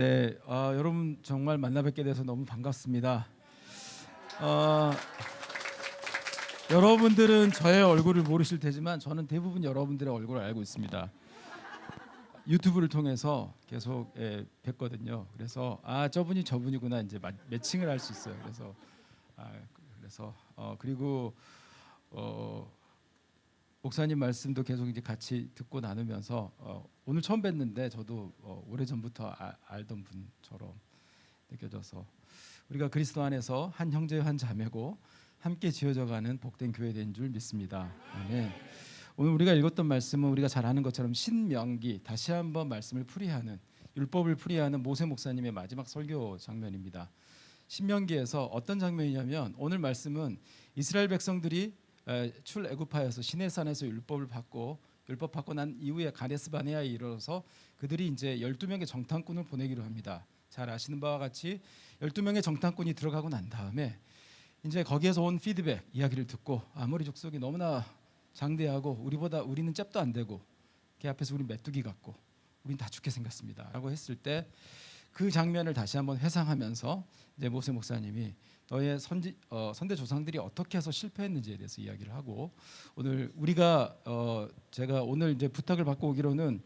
네, 여러분 정말 만나 뵙게 돼서 너무 반갑습니다. 어, 여러분들은 저의 얼굴을 모르실 테지만 저는 대부분 여러분들의 얼굴을 알고 있습니다. 유튜브를 통해서 계속 뵀거든요. 그래서 저분이 저분이구나 이제 매칭을 할 수 있어요. 그래서 그리고 목사님 말씀도 계속 이제 같이 듣고 나누면서 오늘 처음 뵀는데 저도 오래전부터 알던 분처럼 느껴져서 우리가 그리스도 안에서 한 형제 한 자매고 함께 지어져가는 복된 교회된 줄 믿습니다. 아멘. 오늘 우리가 읽었던 말씀은 우리가 잘 아는 것처럼 신명기, 다시 한번 말씀을 풀이하는, 율법을 풀이하는 모세 목사님의 마지막 설교 장면입니다. 신명기에서 어떤 장면이냐면 오늘 말씀은 이스라엘 백성들이 출애굽하여서 시내산에서 율법 받고 난 이후에 가데스 바네아에 이르러서 그들이 이제 12명의 정탐꾼을 보내기로 합니다. 잘 아시는 바와 같이 12명의 정탐꾼이 들어가고 난 다음에 이제 거기에서 온 피드백 이야기를 듣고 아모리 족속이 너무나 장대하고 우리는 잽도 안 되고 걔 앞에서 우리 메뚜기 같고 우린 다 죽게 생겼습니다 라고 했을 때 그 장면을 다시 한번 회상하면서 이제 모세 목사님이 너의 선대 조상들이 어떻게 해서 실패했는지에 대해서 이야기를 하고 오늘 제가 오늘 이제 부탁을 받고 오기로는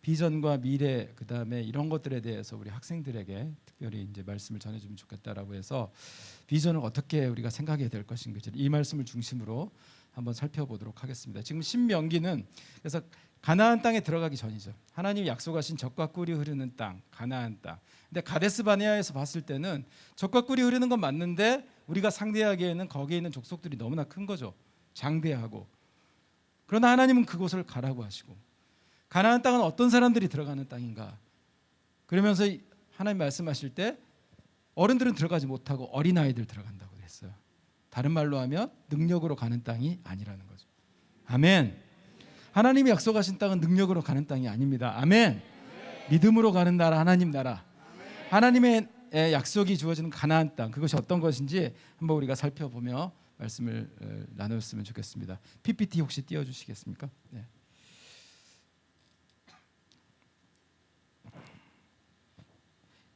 비전과 미래 그다음에 이런 것들에 대해서 우리 학생들에게 특별히 이제 말씀을 전해주면 좋겠다라고 해서 비전을 어떻게 우리가 생각해야 될 것인지 이 말씀을 중심으로 한번 살펴보도록 하겠습니다. 지금 신명기는 그래서 가나안 땅에 들어가기 전이죠. 하나님이 약속하신 젖과 꿀이 흐르는 땅, 가나안 땅. 근데 가데스 바네아에서 봤을 때는 젖과 꿀이 흐르는 건 맞는데 우리가 상대하기에는 거기에 있는 족속들이 너무나 큰 거죠. 장대하고. 그러나 하나님은 그곳을 가라고 하시고 가나안 땅은 어떤 사람들이 들어가는 땅인가? 그러면서 하나님 말씀하실 때 어른들은 들어가지 못하고 어린아이들 들어간다고 그랬어요. 다른 말로 하면 능력으로 가는 땅이 아니라는 거죠. 아멘. 하나님이 약속하신 땅은 능력으로 가는 땅이 아닙니다. 아멘. 믿음으로 가는 나라, 하나님 나라. 하나님의 약속이 주어지는 가나안 땅, 그것이 어떤 것인지 한번 우리가 살펴보며 말씀을 나눴으면 좋겠습니다. PPT 혹시 띄워주시겠습니까? 네.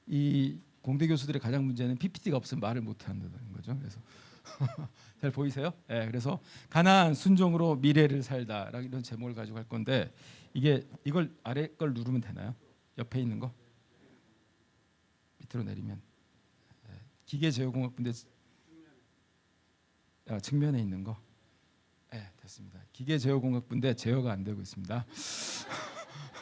이 공대 교수들의 가장 문제는 PPT가 없으면 말을 못 한다는 거죠. 그래서 잘 보이세요? 네, 그래서 가나안 순종으로 미래를 살다 이런 제목을 가지고 할 건데 이걸 아래 걸 누르면 되나요? 옆에 있는 거 밑으로 내리면 기계제어공학분대 측면에 있는 거 됐습니다. 기계제어공학분대 제어가 안 되고 있습니다.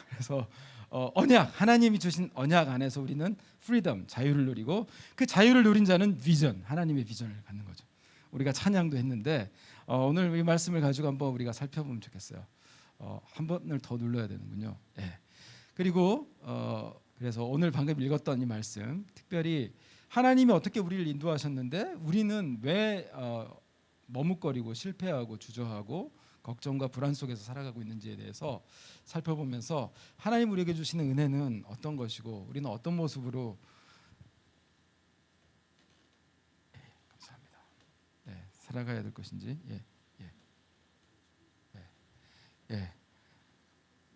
그래서 언약, 하나님이 주신 언약 안에서 우리는 프리덤, 자유를 누리고 그 자유를 누린 자는 비전, 하나님의 비전을 갖는 거죠. 우리가 찬양도 했는데 오늘 이 말씀을 가지고 한번 우리가 살펴보면 좋겠어요. 한 번을 더 눌러야 되는군요. 그리고 그래서 오늘 방금 읽었던 이 말씀, 특별히 하나님이 어떻게 우리를 인도하셨는데 우리는 왜 머뭇거리고 실패하고 주저하고 걱정과 불안 속에서 살아가고 있는지에 대해서 살펴보면서 하나님 우리에게 주시는 은혜는 어떤 것이고 우리는 어떤 모습으로 감사합니다. 살아가야 될 것인지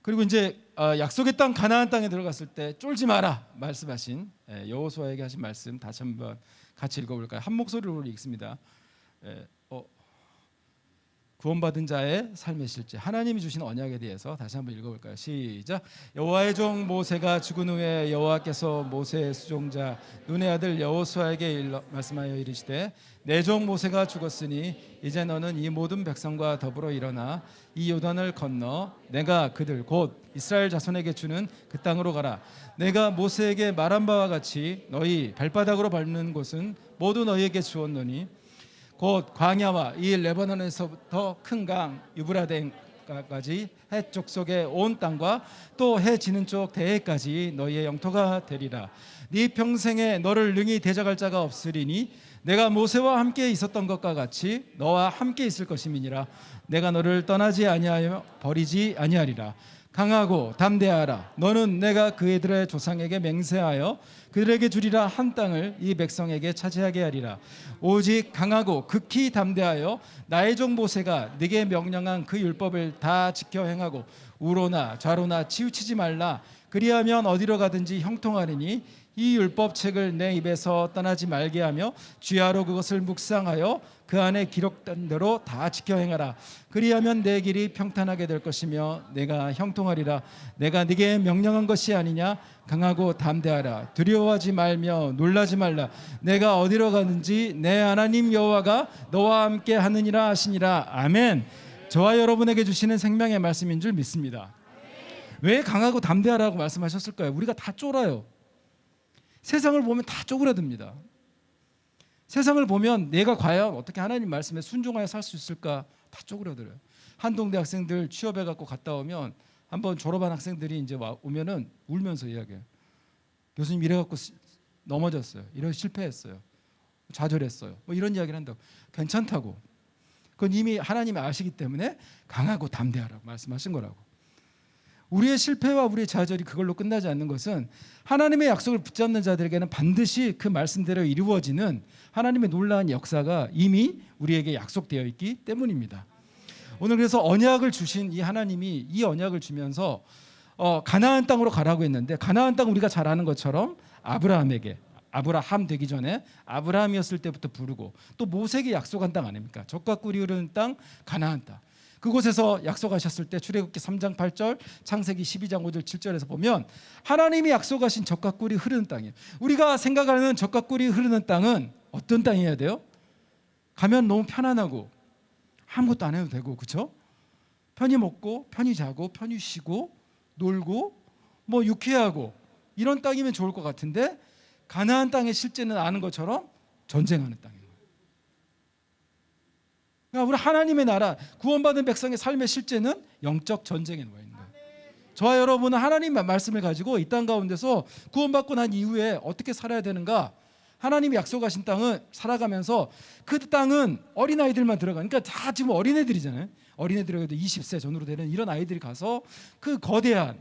그리고 이제 약속의 땅 가나안 땅에 들어갔을 때 쫄지 마라 말씀하신 여호수아에게 하신 말씀 다시 한번 같이 읽어볼까요? 한 목소리로 읽습니다. 구원받은 자의 삶의 실제, 하나님이 주신 언약에 대해서 다시 한번 읽어볼까요? 시작. 여호와의 종 모세가 죽은 후에 여호와께서 모세의 수종자 눈의 아들 여호수아에게 말씀하여 이르시되 내 종 모세가 죽었으니 이제 너는 이 모든 백성과 더불어 일어나 이 요단을 건너 내가 그들 곧 이스라엘 자손에게 주는 그 땅으로 가라. 내가 모세에게 말한 바와 같이 너희 발바닥으로 밟는 곳은 모두 너희에게 주었노니 곧 광야와 이 레바논에서부터 큰 강 유브라데까지 해쪽 속의 온 땅과 또 해 지는 쪽 대해까지 너희의 영토가 되리라. 네 평생에 너를 능히 대적할 자가 없으리니 내가 모세와 함께 있었던 것과 같이 너와 함께 있을 것임이니라. 내가 너를 떠나지 아니하여 버리지 아니하리라. 강하고 담대하라. 너는 내가 그 애들의 조상에게 맹세하여 그들에게 주리라 한 땅을 이 백성에게 차지하게 하리라. 오직 강하고 극히 담대하여 나의 종 모세가 네게 명령한 그 율법을 다 지켜 행하고 우로나 좌로나 치우치지 말라. 그리하면 어디로 가든지 형통하리니 이 율법책을 내 입에서 떠나지 말게 하며 주야로 그것을 묵상하여 그 안에 기록된 대로 다 지켜 행하라. 그리하면 내 길이 평탄하게 될 것이며 내가 형통하리라. 내가 네게 명령한 것이 아니냐. 강하고 담대하라. 두려워하지 말며 놀라지 말라. 내가 어디로 가든지 내 하나님 여호와가 너와 함께 하느니라 하시니라. 아멘. 저와 여러분에게 주시는 생명의 말씀인 줄 믿습니다. 왜 강하고 담대하라고 말씀하셨을까요? 우리가 다 쫄아요. 세상을 보면 다 쪼그라듭니다. 세상을 보면 내가 과연 어떻게 하나님 말씀에 순종하여 살 수 있을까 다 쪼그라들어요. 한동대 학생들 취업해 갖고 갔다 오면 한번 졸업한 학생들이 이제 오면은 울면서 이야기해요. 교수님 이래 갖고 넘어졌어요. 이래 실패했어요. 좌절했어요. 뭐 이런 이야기를 한다고. 괜찮다고. 그건 이미 하나님이 아시기 때문에 강하고 담대하라고 말씀하신 거라고. 우리의 실패와 우리의 좌절이 그걸로 끝나지 않는 것은 하나님의 약속을 붙잡는 자들에게는 반드시 그 말씀대로 이루어지는 하나님의 놀라운 역사가 이미 우리에게 약속되어 있기 때문입니다. 오늘 그래서 언약을 주신 이 하나님이 이 언약을 주면서 가나안 땅으로 가라고 했는데, 가나안 땅 우리가 잘 아는 것처럼 아브라함에게, 아브라함 되기 전에 아브라함이었을 때부터 부르고 또 모세에게 약속한 땅 아닙니까? 젖과 꿀이 흐르는 땅 가나안 땅. 그곳에서 약속하셨을 때 출애굽기 3장 8절, 창세기 12장 5절 7절에서 보면 하나님이 약속하신 젖과 꿀이 흐르는 땅이에요. 우리가 생각하는 젖과 꿀이 흐르는 땅은 어떤 땅이어야 돼요? 가면 너무 편안하고 아무것도 안 해도 되고, 그렇죠? 편히 먹고 편히 자고 편히 쉬고 놀고 뭐 유쾌하고 이런 땅이면 좋을 것 같은데, 가나안 땅의 실제는 아는 것처럼 전쟁하는 땅이에요. 그러니까 우리 하나님의 나라, 구원받은 백성의 삶의 실제는 영적 전쟁에 놓여 있는 거예요. 저와 여러분은 하나님의 말씀을 가지고 이 땅 가운데서 구원받고 난 이후에 어떻게 살아야 되는가? 하나님이 약속하신 땅을 살아가면서 그 땅은 어린아이들만 들어가니까 다 지금 어린애들이잖아요. 어린애들에게도 20세 전후로 되는 이런 아이들이 가서 그 거대한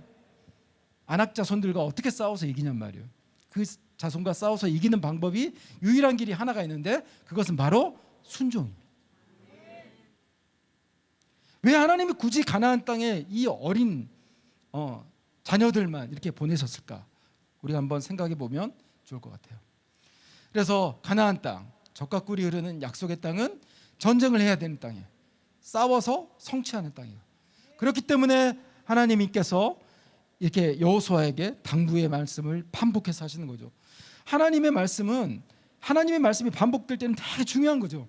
안악자손들과 어떻게 싸워서 이기냔 말이에요. 그 자손과 싸워서 이기는 방법이 유일한 길이 하나가 있는데 그것은 바로 순종입니다. 왜 하나님이 굳이 가나안 땅에 이 어린 자녀들만 이렇게 보내셨을까? 우리가 한번 생각해 보면 좋을 것 같아요. 그래서 가나안 땅, 젖과 꿀이 흐르는 약속의 땅은 전쟁을 해야 되는 땅이에요. 싸워서 성취하는 땅이에요. 그렇기 때문에 하나님께서 이렇게 여호수아에게 당부의 말씀을 반복해서 하시는 거죠. 하나님의 말씀이 반복될 때는 되게 중요한 거죠.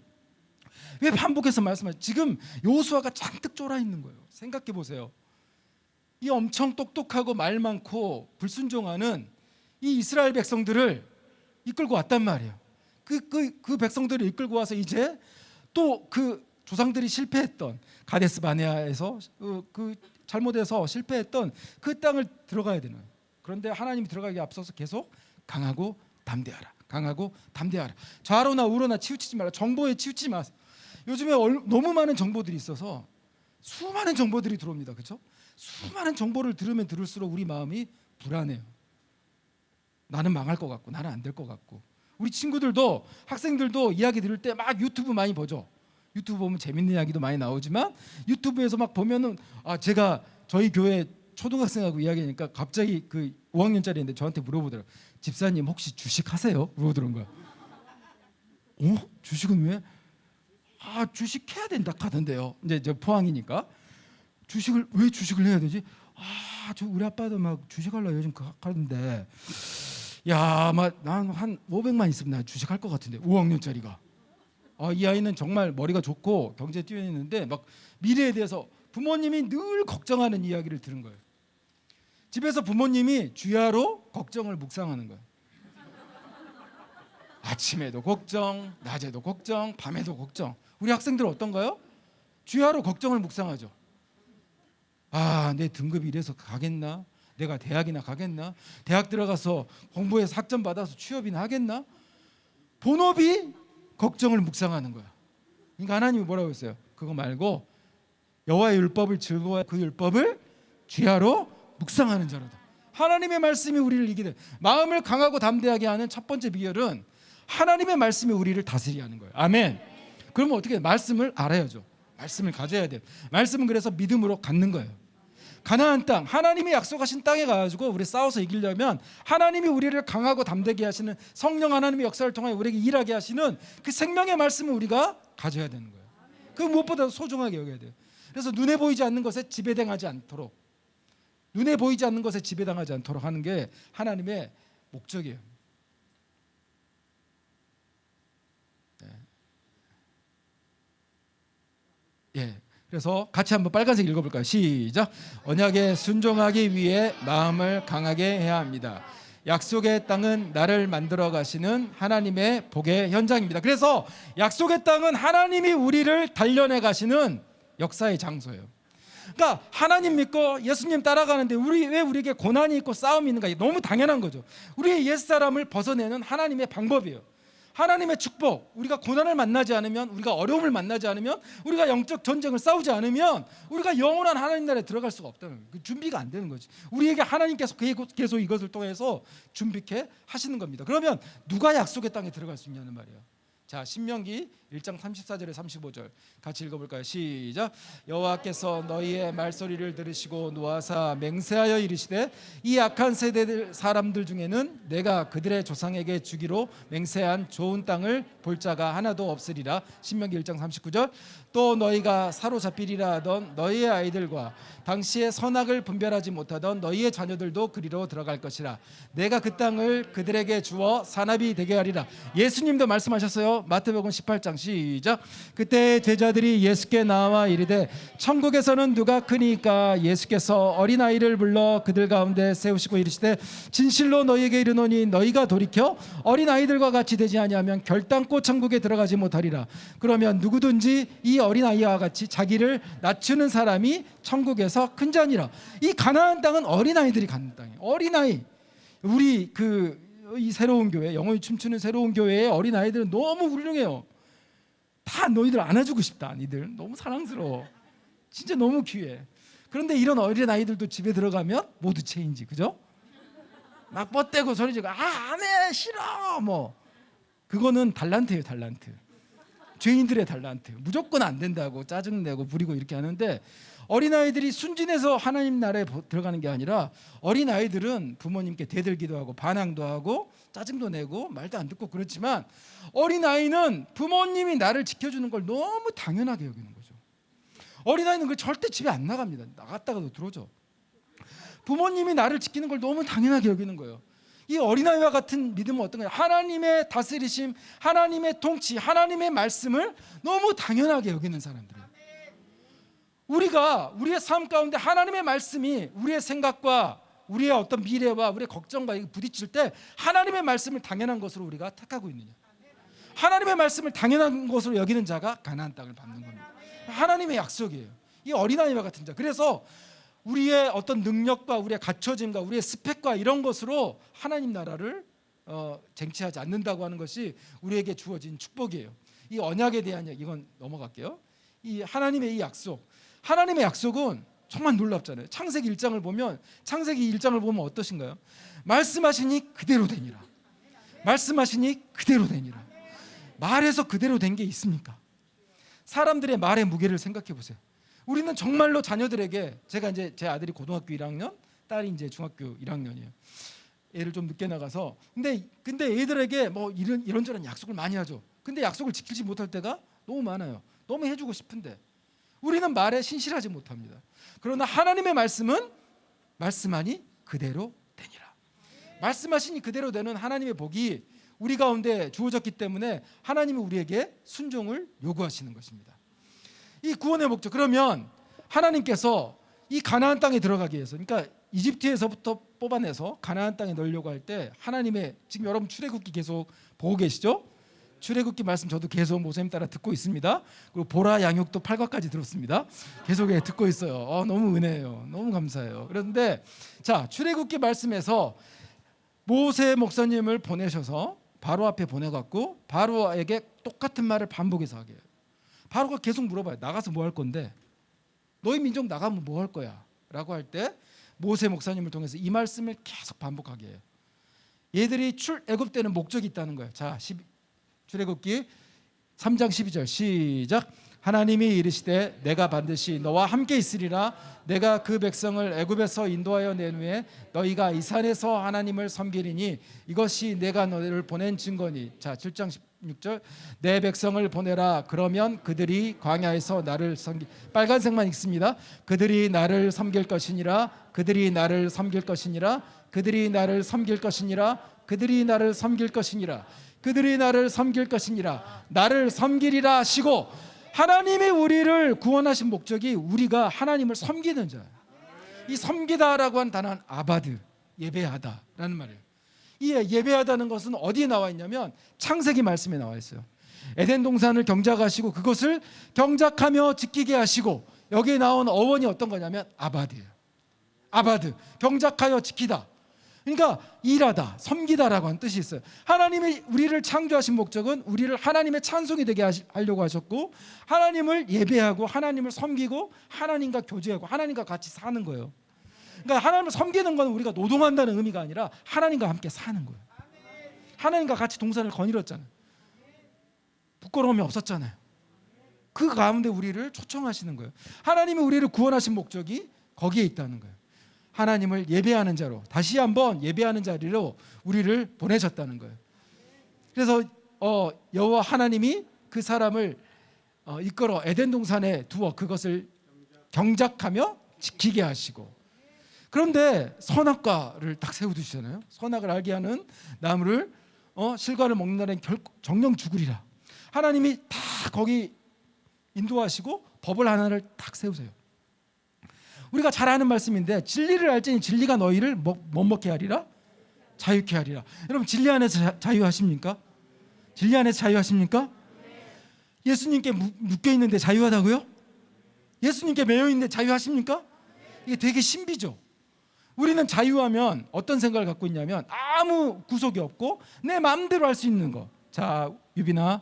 왜 반복해서 말씀하세요? 지금 여호수아가 잔뜩 쫄아 있는 거예요. 생각해 보세요. 이 엄청 똑똑하고 말 많고 불순종하는 이 이스라엘 백성들을 이끌고 왔단 말이에요. 그 백성들을 이끌고 와서 이제 또 그 조상들이 실패했던 가데스 바네아에서 그 잘못해서 실패했던 그 땅을 들어가야 되는 거예요. 그런데 하나님이 들어가기 앞서서 계속 강하고 담대하라. 강하고 담대하라. 좌로나 우로나 치우치지 말라. 정보에 치우치지 마세요. 요즘에 너무 많은 정보들이 있어서 수많은 정보들이 들어옵니다. 그렇죠? 수많은 정보를 들으면 들을수록 우리 마음이 불안해요. 나는 망할 것 같고 나는 안 될 것 같고. 우리 친구들도 학생들도 이야기 들을 때 막 유튜브 많이 보죠. 유튜브 보면 재밌는 이야기도 많이 나오지만 유튜브에서 막 보면은 제가 저희 교회 초등학생하고 이야기하니까 갑자기 그 5학년짜리인데 저한테 물어보더라고요. 집사님 혹시 주식 하세요? 물어보더란 거야. 주식은 왜? 주식 해야 된다 하던데요. 이제 저 포항이니까 왜 주식을 해야 되지? 저 우리 아빠도 막 주식하려고 요즘 하는데 난 한 500만 있으면 나 주식할 것 같은데 5학년짜리가. 이 아이는 정말 머리가 좋고 경제에 뛰어있는데 막 미래에 대해서 부모님이 늘 걱정하는 이야기를 들은 거예요. 집에서 부모님이 주야로 걱정을 묵상하는 거예요. 아침에도 걱정, 낮에도 걱정, 밤에도 걱정. 우리 학생들 어떤가요? 주야로 걱정을 묵상하죠. 내 등급이 이래서 가겠나? 내가 대학이나 가겠나? 대학 들어가서 공부해서 학점 받아서 취업이나 하겠나? 본업이 걱정을 묵상하는 거야. 그러니까 하나님이 뭐라고 했어요? 그거 말고 여호와의 율법을 즐거워해 그 율법을 주야로 묵상하는 자로다. 하나님의 말씀이 우리를 이기는, 마음을 강하고 담대하게 하는 첫 번째 비결은 하나님의 말씀이 우리를 다스리게 하는 거예요. 아멘. 그러면 어떻게 해요? 말씀을 알아야죠. 말씀을 가져야 돼요. 말씀은 그래서 믿음으로 갖는 거예요. 가나안 땅, 하나님이 약속하신 땅에 가가지고 우리 싸워서 이기려면 하나님이 우리를 강하고 담대게 하시는 성령 하나님의 역사를 통해 우리에게 일하게 하시는 그 생명의 말씀을 우리가 가져야 되는 거예요. 그 무엇보다 소중하게 여겨야 돼요. 그래서 눈에 보이지 않는 것에 지배당하지 않도록, 눈에 보이지 않는 것에 지배당하지 않도록 하는 게 하나님의 목적이에요. 네. 예. 그래서 같이 한번 빨간색 읽어볼까요? 시작. 언약에 순종하기 위해 마음을 강하게 해야 합니다. 약속의 땅은 나를 만들어 가시는 하나님의 복의 현장입니다. 그래서 약속의 땅은 하나님이 우리를 단련해 가시는 역사의 장소예요. 그러니까 하나님 믿고 예수님 따라가는데 왜 우리에게 고난이 있고 싸움이 있는가? 너무 당연한 거죠. 우리의 옛사람을 벗어내는 하나님의 방법이에요. 하나님의 축복, 우리가 고난을 만나지 않으면, 우리가 어려움을 만나지 않으면, 우리가 영적 전쟁을 싸우지 않으면 우리가 영원한 하나님 나라에 들어갈 수가 없다는 거예요. 그 준비가 안 되는 거지. 우리에게 하나님께서 계속 이것을 통해서 준비케 하시는 겁니다. 그러면 누가 약속의 땅에 들어갈 수 있냐는 말이에요. 자, 신명기 1장 34절에 35절 같이 읽어볼까요? 시작. 여호와께서 너희의 말소리를 들으시고 노하사 맹세하여 이르시되 이 악한 세대 사람들 중에는 내가 그들의 조상에게 주기로 맹세한 좋은 땅을 볼 자가 하나도 없으리라. 신명기 1장 39절. 또 너희가 사로잡히리라 하던 너희의 아이들과 당시에 선악을 분별하지 못하던 너희의 자녀들도 그리로 들어갈 것이라. 내가 그 땅을 그들에게 주어 산업이 되게 하리라. 예수님도 말씀하셨어요. 마태복음 18장 시작. 그때 제자들이 예수께 나와 이르되 천국에서는 누가 크니까? 예수께서 어린아이를 불러 그들 가운데 세우시고 이르시되 진실로 너희에게 이르노니 너희가 돌이켜 어린아이들과 같이 되지 아니하면 결단코 천국에 들어가지 못하리라. 그러면 누구든지 이 어린아이와 같이 자기를 낮추는 사람이 천국에서 큰 자니라. 이 가나안 땅은 어린아이들이 가는 땅이에요. 어린아이. 우리 이 새로운 교회, 영혼이 춤추는 새로운 교회의 어린아이들은 너무 훌륭해요. 다 너희들 안아주고 싶다. 니들 너무 사랑스러워. 진짜 너무 귀해. 그런데 이런 어린아이들도 집에 들어가면 모두 체인지, 그죠? 막 뻗대고 소리지고 안해 싫어 뭐. 그거는 달란트예요. 달란트. 죄인들의 달란트. 무조건 안 된다고 짜증내고 부리고 이렇게 하는데, 어린아이들이 순진해서 하나님 나라에 들어가는 게 아니라 어린아이들은 부모님께 대들기도 하고 반항도 하고 짜증도 내고 말도 안 듣고 그렇지만, 어린아이는 부모님이 나를 지켜주는 걸 너무 당연하게 여기는 거죠. 어린아이는 그 절대 집에 안 나갑니다. 나갔다가도 들어오죠. 부모님이 나를 지키는 걸 너무 당연하게 여기는 거예요. 이 어린아이와 같은 믿음은 어떤 거예요? 하나님의 다스리심, 하나님의 통치, 하나님의 말씀을 너무 당연하게 여기는 사람들이에요. 우리가 우리의 삶 가운데 하나님의 말씀이 우리의 생각과 우리의 어떤 미래와 우리의 걱정과 부딪힐 때 하나님의 말씀을 당연한 것으로 우리가 택하고 있느냐? 하나님의 말씀을 당연한 것으로 여기는 자가 가나안 땅을 받는 겁니다. 하나님의 약속이에요. 이 어린아이와 같은 자. 그래서 우리의 어떤 능력과 우리의 갖춰짐과 우리의 스펙과 이런 것으로 하나님 나라를 쟁취하지 않는다고 하는 것이 우리에게 주어진 축복이에요. 이 언약에 대한 얘기, 이건 넘어갈게요. 이 하나님의 이 약속, 하나님의 약속은 정말 놀랍잖아요. 창세기 1장을 보면, 창세기 1장을 보면 어떠신가요? 말씀하시니 그대로 되니라. 말씀하시니 그대로 되니라. 말해서 그대로 된 게 있습니까? 사람들의 말의 무게를 생각해 보세요. 우리는 정말로 자녀들에게, 제가 이제 제 아들이 고등학교 1학년, 딸이 이제 중학교 1학년이에요. 애를 좀 늦게 나가서 근데 애들에게 뭐 이런저런 약속을 많이 하죠. 근데 약속을 지키지 못할 때가 너무 많아요. 너무 해주고 싶은데 우리는 말에 신실하지 못합니다. 그러나 하나님의 말씀은 말씀하니 그대로 되니라. 말씀하시니 그대로 되는 하나님의 복이 우리 가운데 주어졌기 때문에 하나님이 우리에게 순종을 요구하시는 것입니다. 이 구원의 목적, 그러면 하나님께서 이 가나안 땅에 들어가기 위해서, 그러니까 이집트에서부터 뽑아내서 가나안 땅에 넣으려고 할 때 하나님의, 지금 여러분 출애굽기 계속 보고 계시죠? 출애굽기 말씀 저도 계속 모세님 따라 듣고 있습니다. 그리고 보라 양육도 8과까지 들었습니다. 계속 듣고 있어요. 너무 은혜예요. 너무 감사해요. 그런데 자, 출애굽기 말씀에서 모세 목사님을 보내셔서 바로 앞에 보내갖고 바로에게 똑같은 말을 반복해서 하게 해요. 바로가 계속 물어봐요. 나가서 뭐 할 건데? 너희 민족 나가면 뭐 할 거야? 라고 할 때 모세 목사님을 통해서 이 말씀을 계속 반복하게 해요. 얘들이 출애굽되는 목적이 있다는 거예요. 자, 출애굽기 3장 12절 시작. 하나님이 이르시되 내가 반드시 너와 함께 있으리라. 내가 그 백성을 애굽에서 인도하여 낸 후에 너희가 이 산에서 하나님을 섬기리니 이것이 내가 너희를 보낸 증거니. 자, 7장 16절. 내 백성을 보내라. 그러면 그들이 광야에서 나를 섬기. 빨간색만 읽습니다. 그들이 나를 섬길 것이니라. 그들이 나를 섬길 것이니라. 그들이 나를 섬길 것이니라. 그들이 나를 섬길 것이니라. 그들이 나를 섬길 것이니라. 나를 섬기리라 하시고, 하나님이 우리를 구원하신 목적이 우리가 하나님을 섬기는 자예요. 이 섬기다라고 한 단어는 아바드, 예배하다라는 말이에요. 이 예배하다는 것은 어디에 나와 있냐면 창세기 말씀에 나와 있어요. 에덴 동산을 경작하시고 그것을 경작하며 지키게 하시고, 여기에 나온 어원이 어떤 거냐면 아바드예요. 아바드, 경작하여 지키다. 그러니까 일하다, 섬기다라고 하는 뜻이 있어요. 하나님이 우리를 창조하신 목적은 우리를 하나님의 찬송이 되게 하려고 하셨고, 하나님을 예배하고 하나님을 섬기고 하나님과 교제하고 하나님과 같이 사는 거예요. 그러니까 하나님을 섬기는 건 우리가 노동한다는 의미가 아니라 하나님과 함께 사는 거예요. 하나님과 같이 동산을 거닐었잖아요. 부끄러움이 없었잖아요. 그 가운데 우리를 초청하시는 거예요. 하나님이 우리를 구원하신 목적이 거기에 있다는 거예요. 하나님을 예배하는 자로, 다시 한번 예배하는 자리로 우리를 보내셨다는 거예요. 그래서 여호와 하나님이 그 사람을 이끌어 에덴 동산에 두어 그것을 경작하며 지키게 하시고, 그런데 선악과를 딱 세워두시잖아요. 선악을 알게 하는 나무를 실과를 먹는 날엔 정령 죽으리라. 하나님이 다 거기 인도하시고 법을 하나를 딱 세우세요. 우리가 잘 아는 말씀인데, 진리를 알지니 진리가 너희를 뭐 먹게 하리라? 자유케 하리라. 여러분, 진리 안에서 자유하십니까? 진리 안에서 자유하십니까? 예수님께 묶여 있는데 자유하다고요? 예수님께 매여 있는데 자유하십니까? 이게 되게 신비죠. 우리는 자유하면 어떤 생각을 갖고 있냐면 아무 구속이 없고 내 마음대로 할 수 있는 거. 자, 유빈아,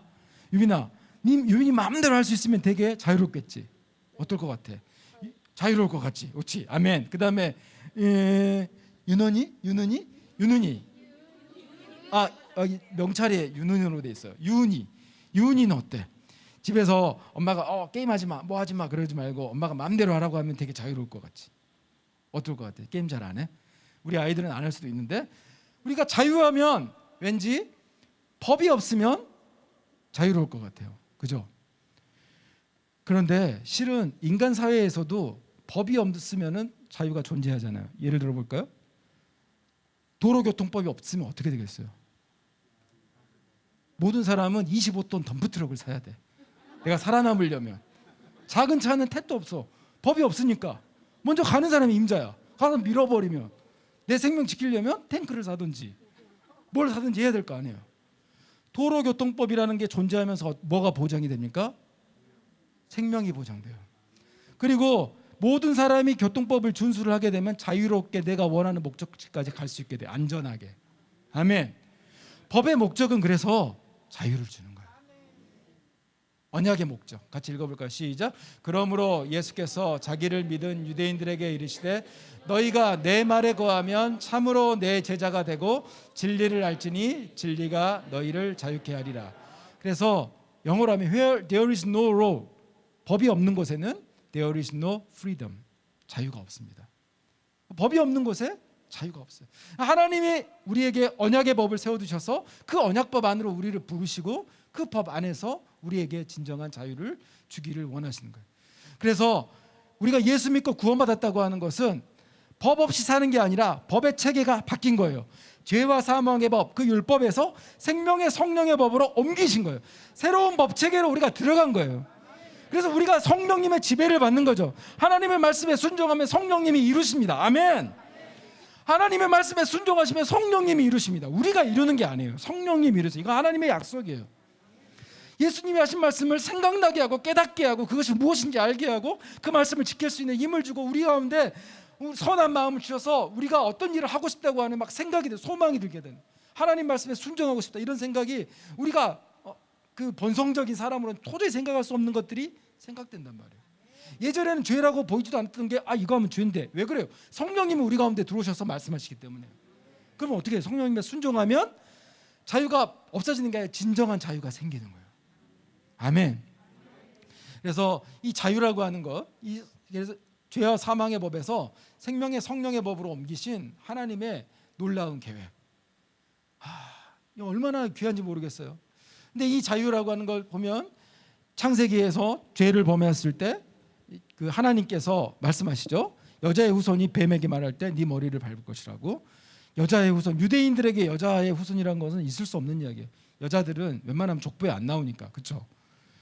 유빈이 마음대로 할 수 있으면 되게 자유롭겠지. 어떨 것 같아? 자유로울 것 같지? 그렇지? 아멘. 그 다음에 윤은이. 명찰에 윤은으로 돼 있어요. 유은이는 어때? 집에서 엄마가 게임하지 마, 뭐 하지 마 그러지 말고 엄마가 마음대로 하라고 하면 되게 자유로울 것 같지? 어떨 것 같아? 게임 잘 안 해? 우리 아이들은 안 할 수도 있는데, 우리가 자유하면 왠지 법이 없으면 자유로울 것 같아요. 그죠? 그런데 실은 인간 사회에서도 법이 없으면 자유가 존재하잖아요. 예를 들어 볼까요? 도로교통법이 없으면 어떻게 되겠어요? 모든 사람은 25톤 덤프트럭을 사야 돼. 내가 살아남으려면. 작은 차는 택도 없어. 법이 없으니까 먼저 가는 사람이 임자야. 가서 밀어버리면, 내 생명 지키려면 탱크를 사든지 뭘 사든지 해야 될 거 아니에요. 도로교통법이라는 게 존재하면서 뭐가 보장이 됩니까? 생명이 보장돼요. 그리고 모든 사람이 교통법을 준수를 하게 되면 자유롭게 내가 원하는 목적지까지 갈 수 있게 돼. 안전하게. 아멘. 법의 목적은 그래서 자유를 주는 거예요. 언약의 목적. 같이 읽어볼까요? 시작. 그러므로 예수께서 자기를 믿은 유대인들에게 이르시되 너희가 내 말에 거하면 참으로 내 제자가 되고 진리를 알지니 진리가 너희를 자유케 하리라. 그래서 영어로 하면 where there is no law, 법이 없는 곳에는 there is no freedom, 자유가 없습니다. 법이 없는 곳에 자유가 없어요. 하나님이 우리에게 언약의 법을 세워두셔서 그 언약법 안으로 우리를 부르시고 그 법 안에서 우리에게 진정한 자유를 주기를 원하시는 거예요. 그래서 우리가 예수 믿고 구원받았다고 하는 것은 법 없이 사는 게 아니라 법의 체계가 바뀐 거예요. 죄와 사망의 법, 그 율법에서 생명의 성령의 법으로 옮기신 거예요. 새로운 법 체계로 우리가 들어간 거예요. 그래서 우리가 성령님의 지배를 받는 거죠. 하나님의 말씀에 순종하면 성령님이 이루십니다. 아멘. 하나님의 말씀에 순종하시면 성령님이 이루십니다. 우리가 이루는 게 아니에요. 성령님이 이루세요. 이거 하나님의 약속이에요. 예수님이 하신 말씀을 생각나게 하고 깨닫게 하고 그것이 무엇인지 알게 하고 그 말씀을 지킬 수 있는 힘을 주고 우리 가운데 선한 마음을 주셔서 우리가 어떤 일을 하고 싶다고 하는 막 생각이 돼, 소망이 들게 되는, 하나님 말씀에 순종하고 싶다 이런 생각이 우리가 그 본성적인 사람으로는 도저히 생각할 수 없는 것들이 생각된단 말이에요. 예전에는 죄라고 보이지도 않았던 게 이거 하면 죄인데 왜 그래요? 성령님이 우리 가운데 들어오셔서 말씀하시기 때문에. 그러면 어떻게 해요? 성령님에 순종하면 자유가 없어지는 게 아니라 진정한 자유가 생기는 거예요. 아멘. 그래서 이 자유라고 하는 것, 그래서 죄와 사망의 법에서 생명의 성령의 법으로 옮기신 하나님의 놀라운 계획. 이거 얼마나 귀한지 모르겠어요. 근데 이 자유라고 하는 걸 보면 창세기에서 죄를 범했을 때 그 하나님께서 말씀하시죠. 여자의 후손이 뱀에게 말할 때 네 머리를 밟을 것이라고. 여자의 후손, 유대인들에게 여자의 후손이라는 것은 있을 수 없는 이야기예요. 여자들은 웬만하면 족보에 안 나오니까, 그렇죠?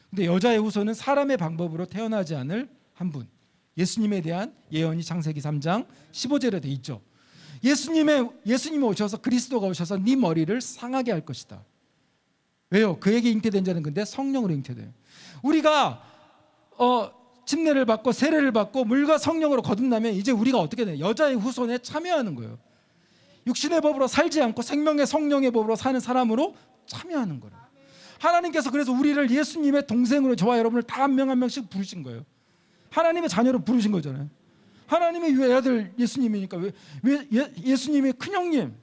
근데 여자의 후손은 사람의 방법으로 태어나지 않을 한 분, 예수님에 대한 예언이 창세기 3장 15절에 돼 있죠. 예수님이 오셔서, 그리스도가 오셔서 네 머리를 상하게 할 것이다. 왜요? 그에게 잉태된 자는 근데 성령으로 잉태돼요. 우리가 침례를 받고 세례를 받고 물과 성령으로 거듭나면 이제 우리가 어떻게 돼요? 여자의 후손에 참여하는 거예요. 육신의 법으로 살지 않고 생명의 성령의 법으로 사는 사람으로 참여하는 거예요. 하나님께서 그래서 우리를 예수님의 동생으로, 저와 여러분을 다 한 명 한 명씩 부르신 거예요. 하나님의 자녀로 부르신 거잖아요. 하나님의 외아들 예수님이니까. 왜 예수님이 큰형님,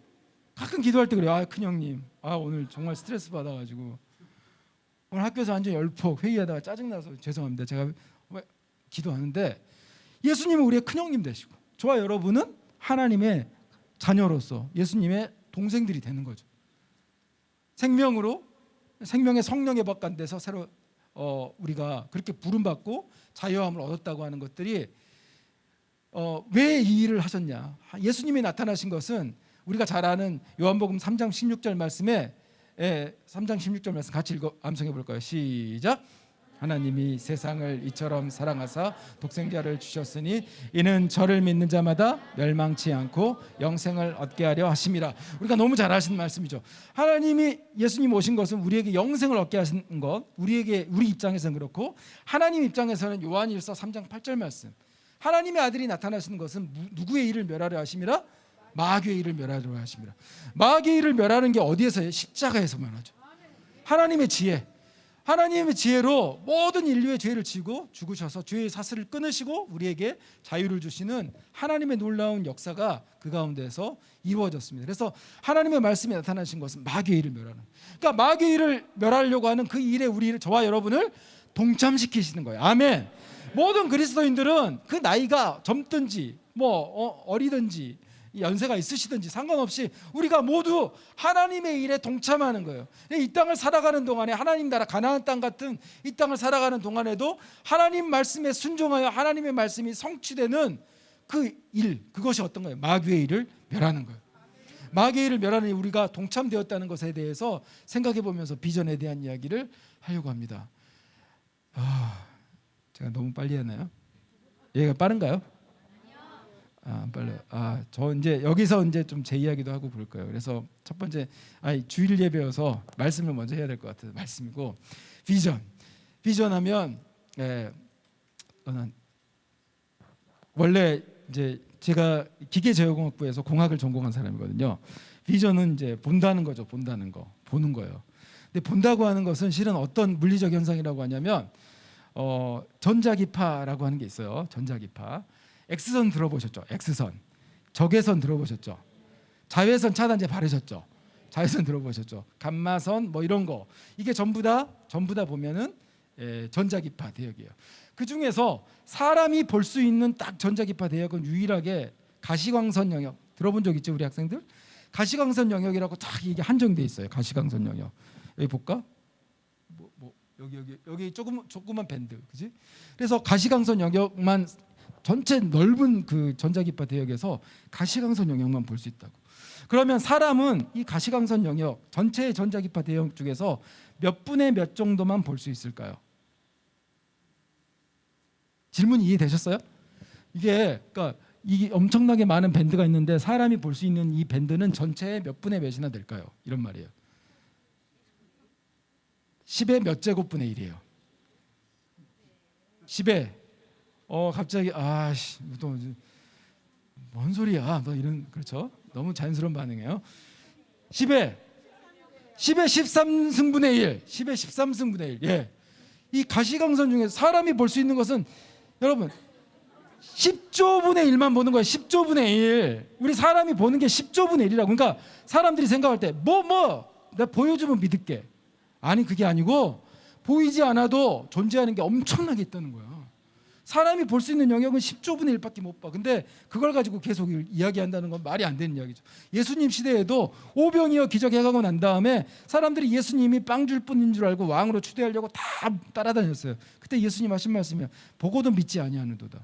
가끔 기도할 때 그래요. 큰형님, 오늘 정말 스트레스 받아가지고 오늘 학교에서 완전 열폭 회의하다가 짜증나서 죄송합니다. 제가 기도하는데, 예수님은 우리의 큰형님 되시고 저와 여러분은 하나님의 자녀로서 예수님의 동생들이 되는 거죠. 생명의 성령의 법 가운데서 새로 우리가 그렇게 부름받고 자유함을 얻었다고 하는 것들이 왜 이 일을 하셨냐? 예수님이 나타나신 것은 우리가 잘 아는 요한복음 3장 16절 말씀에 3장 16절 말씀 같이 읽어 암송해 볼까요? 시작. 하나님이 세상을 이처럼 사랑하사 독생자를 주셨으니 이는 저를 믿는 자마다 멸망치 않고 영생을 얻게 하려 하심이라. 우리가 너무 잘 아시는 말씀이죠. 하나님이, 예수님 오신 것은 우리에게 영생을 얻게 하신 것, 우리 입장에서는 그렇고, 하나님 입장에서는 요한일서 3장 8절 말씀, 하나님의 아들이 나타나시는 것은 누구의 일을 멸하려 하심이라? 마귀의 일을 멸하려 하심이라. 마귀의 일을 멸하는 게 어디에서요? 십자가에서만 하죠. 하나님의 지혜, 하나님의 지혜로 모든 인류의 죄를 지고 죽으셔서 죄의 사슬을 끊으시고 우리에게 자유를 주시는 하나님의 놀라운 역사가 그 가운데서 이루어졌습니다. 그래서 하나님의 말씀이 나타나신 것은 마귀의 일을 멸하는, 그러니까 마귀의 일을 멸하려고 하는 그 일에 저와 여러분을 동참시키시는 거예요. 아멘. 모든 그리스도인들은 그 나이가 젊든지 어리든지 연세가 있으시든지 상관없이 우리가 모두 하나님의 일에 동참하는 거예요. 이 땅을 살아가는 동안에, 하나님 나라 가나안 땅 같은 이 땅을 살아가는 동안에도 하나님 말씀에 순종하여 하나님의 말씀이 성취되는 그 일, 그것이 어떤 거예요? 마귀의 일을 멸하는 거예요. 마귀의 일을 멸하는 일, 우리가 동참되었다는 것에 대해서 생각해 보면서 비전에 대한 이야기를 하려고 합니다. 제가 너무 빨리 했나요? 얘가 빠른가요? 안 빨라요. 저 이제 여기서 이제 좀 제 이야기도 하고 볼 거예요. 그래서 첫 번째, 주일 예배여서 말씀을 먼저 해야 될 것 같아요. 말씀이고, 비전하면 저는 원래 이제 제가 기계제어공학부에서 공학을 전공한 사람이거든요. 비전은 이제 본다는 거죠. 본다는 거, 보는 거예요. 근데 본다고 하는 것은 실은 어떤 물리적 현상이라고 하냐면 전자기파라고 하는 게 있어요. 전자기파. X선 들어보셨죠? X선. 적외선 들어보셨죠? 자외선 차단제 바르셨죠? 자외선 들어보셨죠? 감마선 이런 거. 이게 전부 다 보면은 전자기파 대역이에요. 그 중에서 사람이 볼 수 있는 딱 전자기파 대역은 유일하게 가시광선 영역. 들어본 적 있죠, 우리 학생들? 가시광선 영역이라고 딱 이게 한정돼 있어요. 가시광선 영역. 여기 볼까? 여기 조그만 밴드, 그지? 그래서 가시광선 영역만, 전체 넓은 그 전자기파 대역에서 가시광선 영역만 볼 수 있다고. 그러면 사람은 이 가시광선 영역, 전체의 전자기파 대역 중에서 몇 분의 몇 정도만 볼 수 있을까요? 질문 이해되셨어요? 그러니까 이게 엄청나게 많은 밴드가 있는데 사람이 볼 수 있는 이 밴드는 전체의 몇 분의 몇이나 될까요? 이런 말이에요. 10의 몇 제곱분의 1이에요. 10의 갑자기 뭔 소리야? 이런, 그렇죠? 너무 자연스러운 반응이에요. 10의 13승분의 1, 10의 13승분의 1. 예. 이 가시광선 중에 사람이 볼 수 있는 것은 여러분 10조분의 1만 보는 거예요. 10조분의 1. 우리 사람이 보는 게 10조분의 1이라고. 그러니까 사람들이 생각할 때 내가 보여주면 믿을게. 아니, 그게 아니고 보이지 않아도 존재하는 게 엄청나게 있다는 거야. 사람이 볼 수 있는 영역은 10조 분의 1밖에 못 봐. 근데 그걸 가지고 계속 이야기한다는 건 말이 안 되는 이야기죠. 예수님 시대에도 오병이어 기적 해가고 난 다음에 사람들이 예수님이 빵 줄 뿐인 줄 알고 왕으로 추대하려고 다 따라다녔어요. 그때 예수님 하신 말씀이야. 보고도 믿지 아니하는도다.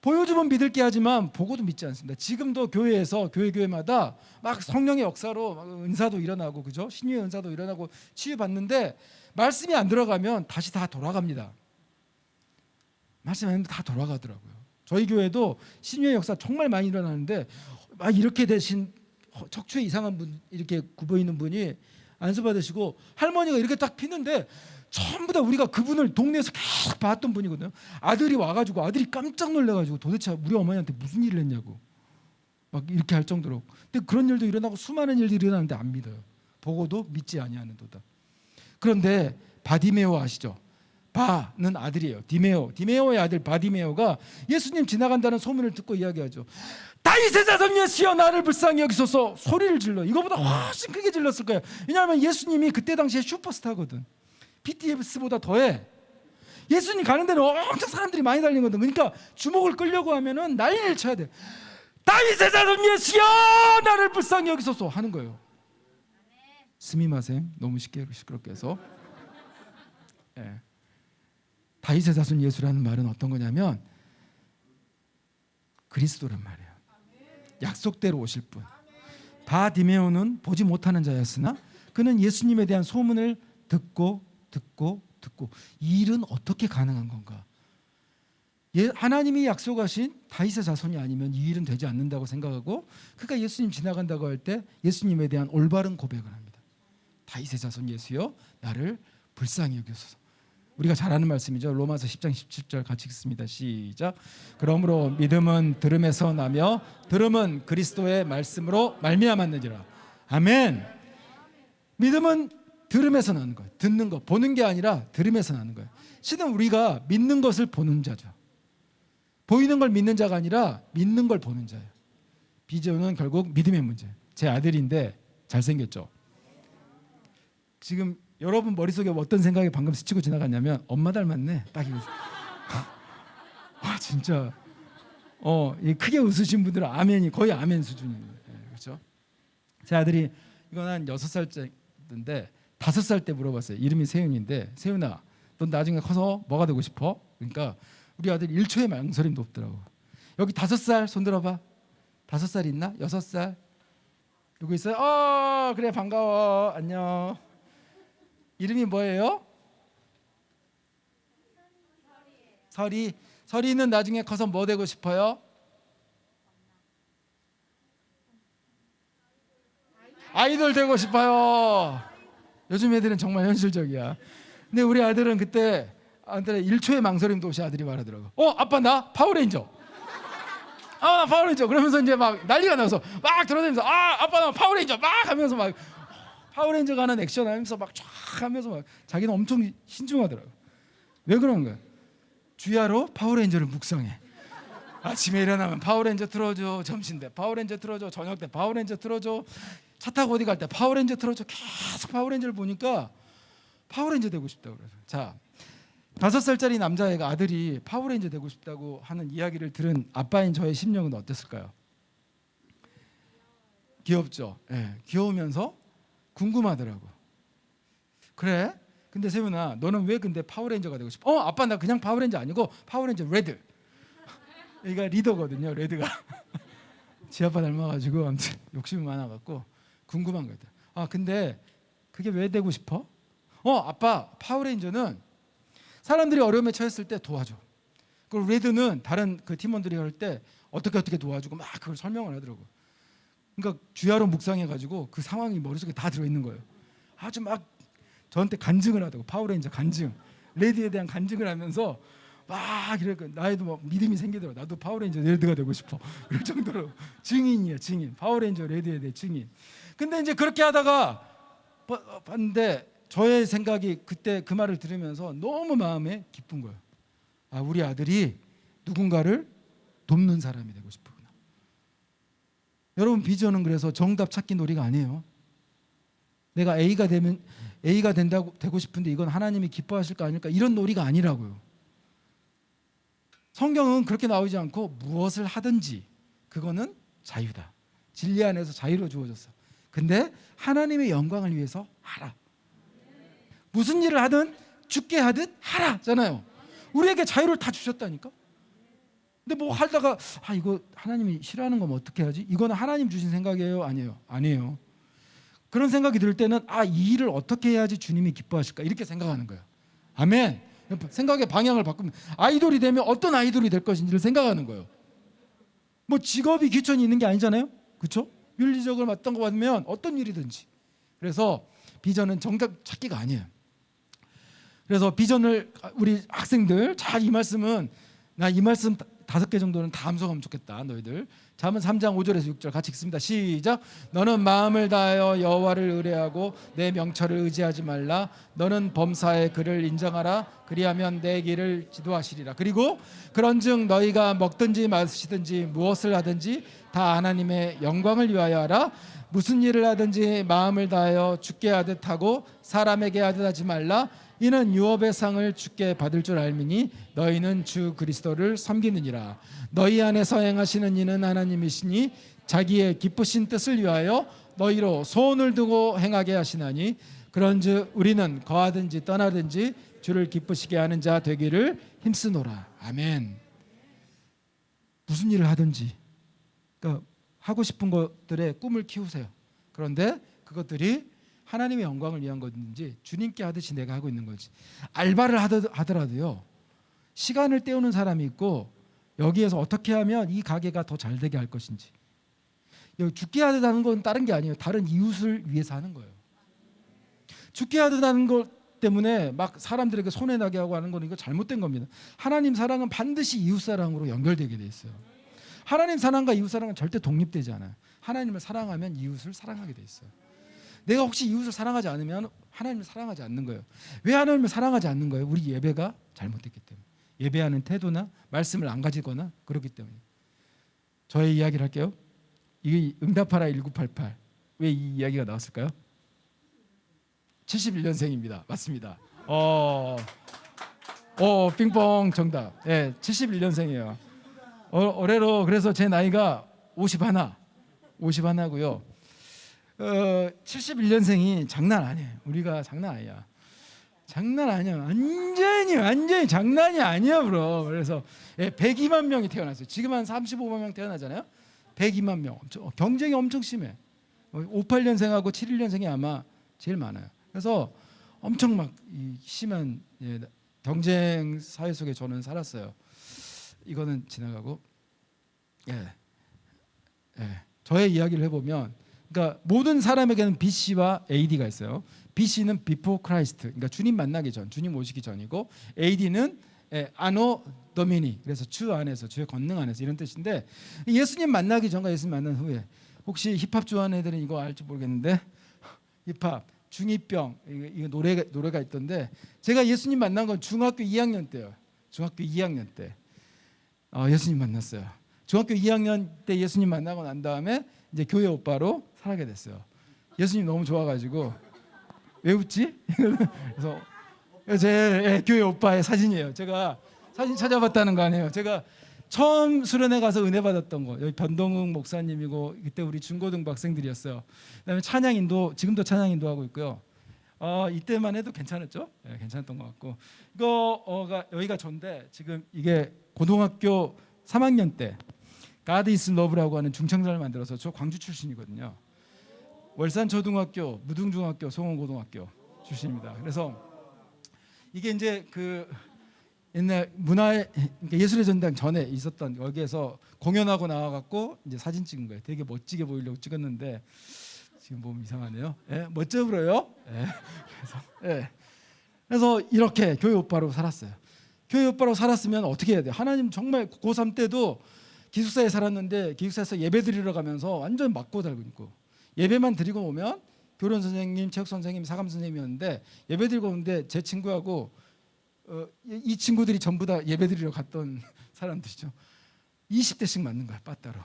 보여주면 믿을게 하지만 보고도 믿지 않습니다. 지금도 교회에서 교회마다 막 성령의 역사로 막 은사도 일어나고, 그죠? 신유의 은사도 일어나고 치유받는데 말씀이 안 들어가면 다시 다 돌아갑니다. 말씀이 안 되면 다 돌아가더라고요. 저희 교회도 신유의 역사 정말 많이 일어나는데 막 이렇게 되신 척추에 이상한 분, 이렇게 굽어 있는 분이 안수 받으시고 할머니가 이렇게 딱 피는데 전부 다 우리가 그분을 동네에서 계속 봤던 분이거든요. 아들이 와가지고 아들이 깜짝 놀래가지고 도대체 우리 어머니한테 무슨 일을 했냐고 막 이렇게 할 정도로. 근데 그런 일도 일어나고 수많은 일들이 일어나는데 안 믿어요. 보고도 믿지 아니하는도다. 그런데 바디메오 아시죠? 바는 아들이에요. 디메오의 아들 바디메오가 예수님 지나간다는 소문을 듣고 이야기하죠. 다윗의 자손 예수여 나를 불쌍히 여기소서. 소리를 질러. 이거보다 훨씬 크게 질렀을 거예요. 왜냐하면 예수님이 그때 당시에 슈퍼스타거든. BTS보다 더해. 예수님 가는 데는 엄청 사람들이 많이 달리거든. 그러니까 주목을 끌려고 하면은 난리를 쳐야 돼. 다윗의 자손 예수여 나를 불쌍히 여기소서 하는 거예요. 스미마셈 너무 시끄럽게 해서. 예. 다윗의 자손 예수라는 말은 어떤 거냐면 그리스도란 말이에요. 약속대로 오실 분. 바디메오는 보지 못하는 자였으나 그는 예수님에 대한 소문을 듣고 이 일은 어떻게 가능한 건가? 하나님이 약속하신 다윗의 자손이 아니면 이 일은 되지 않는다고 생각하고, 그러니까 예수님 지나간다고 할 때 예수님에 대한 올바른 고백을 합니다. 다윗의 자손 예수여 나를 불쌍히 여기소서. 우리가 잘 아는 말씀이죠. 로마서 10장 17절 같이 읽습니다. 시작. 그러므로 믿음은 들음에서 나며 들음은 그리스도의 말씀으로 말미암았느니라. 아멘. 믿음은 들음에서 나는 거예요. 듣는 거, 보는 게 아니라 들음에서 나는 거예요. 실은 우리가 믿는 것을 보는 자죠. 보이는 걸 믿는 자가 아니라 믿는 걸 보는 자예요. 비전은 결국 믿음의 문제예요. 제 아들인데 잘생겼죠. 지금 여러분 머릿속에 어떤 생각이 방금 스치고 지나갔냐면 엄마 닮았네. 딱 이거. 와 진짜. 크게 웃으신 분들은 아멘이 거의 아멘 수준이에요. 그렇죠? 제 아들이 이건 한 6살짜리인데 5살 때 물어봤어요. 이름이 세윤인데 세윤아, 넌 나중에 커서 뭐가 되고 싶어? 그러니까 우리 아들 1초의 망설임도 없더라고. 여기 5살 손 들어봐. 5살 있나? 6살? 누구 있어요? 그래 반가워. 안녕. 이름이 뭐예요? 설이. 설이는 나중에 커서 뭐 되고 싶어요? 아이돌 되고 싶어요. 요즘 애들은 정말 현실적이야. 근데 우리 아들은 그때 1초의 망설임도 없이 아들이 말하더라고. 아빠 나 파워레인저. 나 파워레인저. 그러면서 이제 막 난리가 나서 막 돌아다니면서 아빠 나 파워레인저 막 하면서 막 파워레인저가 하는 액션 하면서 막 쫙 하면서 막 자기는 엄청 신중하더라고. 왜 그런 거야? 주야로 파워레인저를 묵상해. 아침에 일어나면 파워레인저 틀어줘. 점심 때 파워레인저 틀어줘. 저녁 때 파워레인저 틀어줘. 차 타고 어디 갈 때 파워레인저 틀어줘. 계속 파워레인저를 보니까 파워레인저 되고 싶다고 그래서. 자, 5살짜리 남자애가 아들이 파워레인저 되고 싶다고 하는 이야기를 들은 아빠인 저의 심령은 어땠을까요? 귀엽죠. 귀여우면서 궁금하더라고. 그래? 근데 세훈아, 너는 왜 근데 파워레인저가 되고 싶어? 아빠 나 그냥 파워레인저 아니고 파워레인저 레드. 얘가 리더거든요. 레드가. 지 아빠 닮아가지고 아무튼 욕심이 많아갖고 궁금한 거다. 근데 그게 왜 되고 싶어? 아빠 파워레인저는 사람들이 어려움에 처했을 때 도와줘. 그리고 레드는 다른 그 팀원들이 할 때 어떻게 도와주고 막 그걸 설명을 하더라고. 그러니까 주야로 묵상해가지고 그 상황이 머릿속에 다 들어있는 거예요. 아주 막 저한테 간증을 하다고. 파워레인저 간증, 레드에 대한 간증을 하면서 막 이렇게 나에도 막 믿음이 생기더라고. 나도 파워레인저 레드가 되고 싶어. 그럴 정도로 증인이야, 증인. 파워레인저 레드에 대해 증인. 근데 이제 그렇게 하다가 봤는데 저의 생각이 그때 그 말을 들으면서 너무 마음에 기쁜 거예요. 우리 아들이 누군가를 돕는 사람이 되고 싶구나. 여러분 비전은 그래서 정답 찾기 놀이가 아니에요. 내가 A가 되면 A가 되고 싶은데 이건 하나님이 기뻐하실까 아닐까 이런 놀이가 아니라고요. 성경은 그렇게 나오지 않고 무엇을 하든지 그거는 자유다. 진리 안에서 자유로 주어졌어. 근데 하나님의 영광을 위해서 하라. 무슨 일을 하든 죽게 하듯 하라잖아요. 우리에게 자유를 다 주셨다니까. 근데 뭐 하다가 이거 하나님이 싫어하는 거면 어떻게 하지? 이거는 하나님 주신 생각이에요? 아니에요. 아니에요. 그런 생각이 들 때는 이 일을 어떻게 해야지 주님이 기뻐하실까 이렇게 생각하는 거예요. 아멘. 생각의 방향을 바꾸면 아이돌이 되면 어떤 아이돌이 될 것인지를 생각하는 거예요. 뭐 직업이 귀천이 있는 게 아니잖아요. 그렇죠? 윤리적으로 어떤 거 받으면 어떤 일이든지. 그래서 비전은 정답 찾기가 아니에요. 그래서 비전을 우리 학생들 이 말씀은 나 이 말씀 5개 정도는 다 암송하면 좋겠다. 너희들 잠언 3장 5절에서 6절 같이 읽습니다. 시작. 너는 마음을 다하여 여호와를 의뢰하고 내 명철을 의지하지 말라. 너는 범사의 그를 인정하라. 그리하면 내 길을 지도하시리라. 그리고 그런즉 너희가 먹든지 마시든지 무엇을 하든지 다 하나님의 영광을 위하여 하라. 무슨 일을 하든지 마음을 다하여 주께 하듯 하고 사람에게 하듯 하지 말라. 이는 유업의 상을 주께 받을 줄 알미니 너희는 주 그리스도를 섬기느니라. 너희 안에서 행하시는 이는 하나님이시니 자기의 기쁘신 뜻을 위하여 너희로 소원을 두고 행하게 하시나니 그런즉 우리는 거하든지 떠나든지 주를 기쁘시게 하는 자 되기를 힘쓰노라. 아멘. 무슨 일을 하든지 그러니까 하고 싶은 것들의 꿈을 키우세요. 그런데 그것들이 하나님의 영광을 위한 것인지 주님께 하듯이 내가 하고 있는 거지. 알바를 하더라도요. 시간을 때우는 사람이 있고 여기에서 어떻게 하면 이 가게가 더 잘 되게 할 것인지. 죽게 하듯 하는 건 다른 게 아니에요. 다른 이웃을 위해서 하는 거예요. 죽게 하듯 하는 것 때문에 막 사람들에게 손해나게 하고 하는 건 이거 잘못된 겁니다. 하나님 사랑은 반드시 이웃 사랑으로 연결되게 돼 있어요. 하나님 사랑과 이웃 사랑은 절대 독립되지 않아요. 하나님을 사랑하면 이웃을 사랑하게 돼 있어요. 내가 혹시 이웃을 사랑하지 않으면 하나님을 사랑하지 않는 거예요. 왜 하나님을 사랑하지 않는 거예요? 우리 예배가 잘못됐기 때문에. 예배하는 태도나 말씀을 안 가지거나 그렇기 때문에. 저의 이야기를 할게요. 이게 응답하라 1988. 왜 이 이야기가 나왔을까요? 71년생입니다. 맞습니다. 빙봉 정답. 예, 71년생이에요. 올해로 그래서 제 나이가 51고요. 71년생이 장난 아니에요. 우리가 장난 아니야. 장난 아니야. 완전히 장난이 아니야, 브로. 그래서 102만 명이 태어났어요. 지금 한 35만 명 태어나잖아요. 102만 명. 경쟁이 엄청 심해. 58년생하고 71년생이 아마 제일 많아요. 그래서 엄청 막 심한 경쟁 사회 속에 저는 살았어요. 이거는 지나가고. 저의 이야기를 해보면, 그러니까 모든 사람에게는 BC와 AD가 있어요. BC는 before Christ, 그러니까 주님 만나기 전, 주님 오시기 전이고, AD는 anno domini, 그래서 주 안에서, 주의 권능 안에서 이런 뜻인데, 예수님 만나기 전과 예수님 만난 후에, 혹시 힙합 좋아하는 애들은 이거 알지 모르겠는데, 힙합 중2병 이거 노래가 있던데, 제가 예수님 만난 건 중학교 2학년 때요. 중학교 2학년 때 예수님 만났어요. 중학교 2학년 때 예수님 만나고 난 다음에 이제 교회 오빠로 살게 됐어요. 예수님 너무 좋아가지고. 왜 웃지? 그래서 제 교회 오빠의 사진이에요. 제가 사진 찾아봤다는 거 아니에요. 제가 처음 수련회 가서 은혜 받았던 거, 여기 변동욱 목사님이고, 그때 우리 중고등부 학생들이었어요. 그다음에 찬양인도, 지금도 찬양인도 하고 있고요. 이때만 해도 괜찮았죠? 괜찮았던 것 같고, 이거 여기가 전데, 지금 이게 고등학교 3학년 때 God is Love라고 하는 중창단을 만들어서, 저 광주 출신이거든요. 월산초등학교, 무등중학교, 송원고등학교 출신입니다. 그래서 이게 이제 그 옛날 예술의 전당 전에 있었던, 여기에서 공연하고 나와갖고 이제 사진 찍은 거예요. 되게 멋지게 보이려고 찍었는데 지금 보면 이상하네요. 멋져 보여요? 그래서 이렇게 교회 오빠로 살았어요. 교회 오빠로 살았으면 어떻게 해야 돼요? 하나님 정말 고3 때도 기숙사에 살았는데, 기숙사에서 예배 드리러 가면서 완전 맞고 달고 있고, 예배만 드리고 오면 교련 선생님, 체육 선생님, 사감 선생님이었는데, 예배 드리고 오는데 제 친구하고 이 친구들이 전부 다 예배 드리러 갔던 사람들이죠. 20대씩 맞는 거야, 빠따로.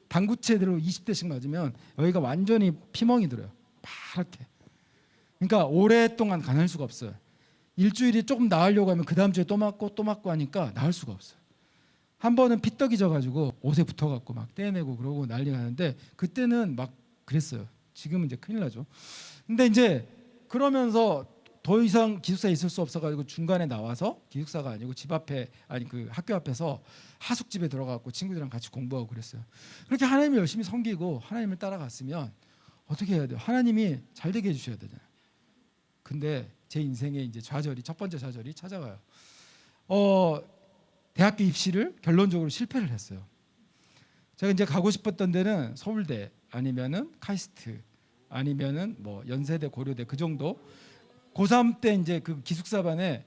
당구채대로 20대씩 맞으면 여기가 완전히 피멍이 들어요. 파랗게. 그러니까 오랫동안 가눌 수가 없어요. 일주일이 조금 나으려고 하면 그 다음 주에 또 맞고 하니까 나을 수가 없어요. 한 번은 피떡이 져가지고 옷에 붙어갖고 막 떼내고 그러고 난리 나는데 그때는 막 그랬어요. 지금은 이제 큰일 나죠. 근데 이제 그러면서 더 이상 기숙사에 있을 수 없어가지고 중간에 나와서, 기숙사가 아니고 집 앞에, 아니 그 학교 앞에서 하숙집에 들어가고 친구들이랑 같이 공부하고 그랬어요. 그렇게 하나님을 열심히 섬기고 하나님을 따라갔으면 어떻게 해야 돼요? 하나님이 잘 되게 해주셔야 되잖아요. 근데 제 인생에 이제 첫 번째 좌절이 찾아와요. 대학교 입시를 결론적으로 실패를 했어요. 제가 이제 가고 싶었던 데는 서울대 아니면은 카이스트 아니면은 뭐 연세대, 고려대 그 정도. 고3 때 이제 그 기숙사반에,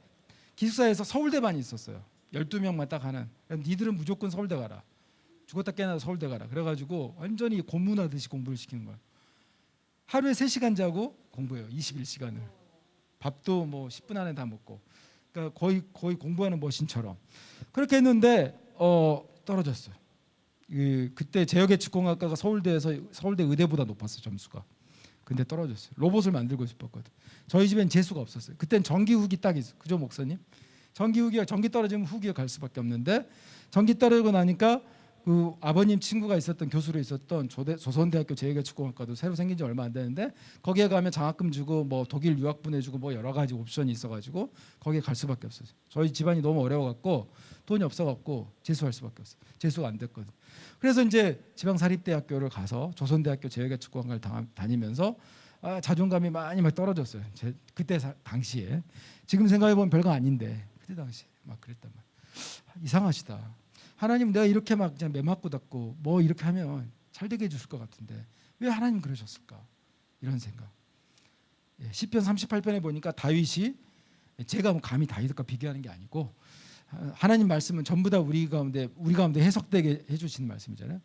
기숙사에서 서울대반이 있었어요. 12명만 딱 하는. 니들은 무조건 서울대 가라. 죽었다 깨어나도 서울대 가라. 그래가지고 완전히 고문하듯이 공부를 시키는 거예요. 하루에 3시간 자고 공부해요. 21시간을. 밥도 뭐 10분 안에 다 먹고. 그러니까 거의 공부하는 머신처럼. 그렇게 했는데 떨어졌어요. 그때 제어계측공학과가 서울대 의대보다 높았어요, 점수가. 근데 떨어졌어요. 로봇을 만들고 싶었거든. 저희 집엔 재수가 없었어요. 그땐 전기 후기 딱 있어. 그죠, 목사님? 전기 떨어지면 후기가 갈 수밖에 없는데, 전기 떨어지고 나니까 그 아버님 친구가 있었던, 교수로 있었던 조선대학교 제어계측공학과도 새로 생긴 지 얼마 안 되는데, 거기에 가면 장학금 주고 뭐 독일 유학 보내주고 뭐 여러 가지 옵션이 있어가지고 거기에 갈 수밖에 없어요. 저희 집안이 너무 어려워갖고 돈이 없어갖고 재수할 수밖에 없어요. 재수가 안 됐거든. 그래서 이제 지방사립대학교를 가서 조선대학교 제어계측공학과를 다니면서 자존감이 많이 막 떨어졌어요. 그때 당시에. 지금 생각해 보면 별거 아닌데 그때 당시에 막 그랬단 말이에요. 이상하시다. 하나님, 내가 이렇게 막 그냥 매 맞고 닫고 뭐 이렇게 하면 잘 되게 해주실 것 같은데 왜 하나님 그러셨을까? 이런 생각. 시편 38편에 보니까 다윗이, 제가 뭐 감히 다윗과 비교하는 게 아니고, 하나님 말씀은 전부 다 우리 가운데 해석되게 해주시는 말씀이잖아요.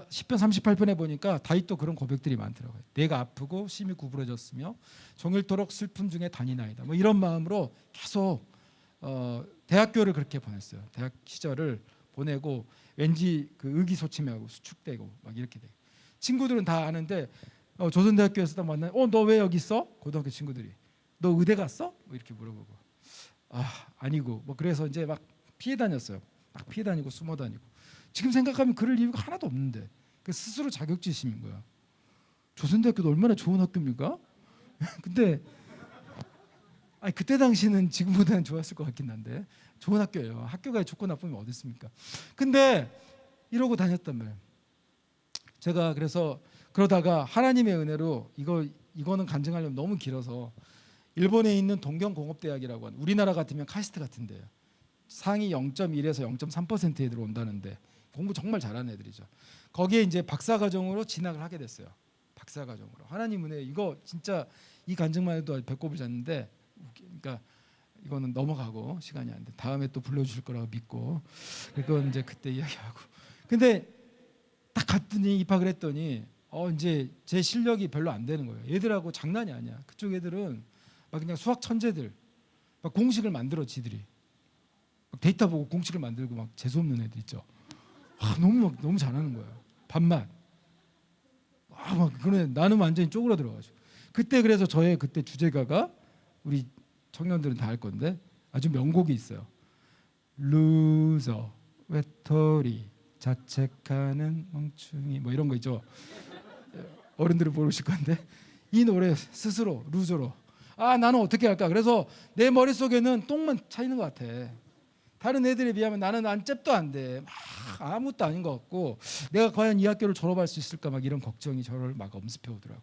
시편 38편에 보니까 다윗도 그런 고백들이 많더라고요. 내가 아프고 심히 구부러졌으며 종일토록 슬픔 중에 다니나이다. 뭐 이런 마음으로 계속 대학교를 그렇게 보냈어요. 대학 시절을 보내고 왠지 그 의기소침하고 수축되고 막 이렇게 돼. 친구들은 다 아는데 조선대학교에서 딱 만나요. 너 왜 여기 있어? 고등학교 친구들이. 너 의대 갔어? 뭐 이렇게 물어보고. 아니고 뭐 그래서 이제 막 피해 다녔어요. 막 피해 다니고 숨어 다니고. 지금 생각하면 그럴 이유가 하나도 없는데 그 스스로 자격지심인 거야. 조선대학교도 얼마나 좋은 학교입니까? 근데 그때 당시는 지금보다는 좋았을 것 같긴 한데 좋은 학교예요. 학교가 좋고 나쁘면 어디 있습니까? 근데 이러고 다녔단 말이에요. 제가 그래서 그러다가 하나님의 은혜로 이거는 간증하려면 너무 길어서 일본에 있는 동경공업대학이라고 하는, 우리나라 같으면 카이스트 같은데요. 상위 0.1에서 0.3% 애들 온다는데 공부 정말 잘하는 애들이죠. 거기에 이제 박사과정으로 진학을 하게 됐어요. 박사과정으로. 하나님 은혜, 이거 진짜 이 간증만 해도 배꼽을 잤는데, 그러니까 이거는 넘어가고 시간이 안 돼. 다음에 또 불러주실 거라고 믿고, 그건 이제 그때 이야기하고. 근데 딱 갔더니 입학을 했더니 이제 제 실력이 별로 안 되는 거예요. 얘들하고 장난이 아니야. 그쪽 애들은 막 그냥 수학 천재들, 막 공식을 만들어 지들이. 막 데이터 보고 공식을 만들고 막 재수 없는 애들 있죠. 너무 잘하는 거야. 반만. 막 그래, 나는 완전히 쪼그라들어가지고. 그때 그래서 저의 그때 주제가가, 우리 청년들은 다 알 건데 아주 명곡이 있어요. 루저, 외톨이, 자책하는 멍충이, 뭐 이런 거 있죠. 어른들은 모르실 건데 이 노래 스스로 루저로 나는 어떻게 할까? 그래서 내 머릿속에는 똥만 차 있는 것 같아. 다른 애들에 비하면 나는 잽도 안 돼. 막 아무것도 아닌 것 같고, 내가 과연 이 학교를 졸업할 수 있을까? 막 이런 걱정이 저를 막 엄습해 오더라고요.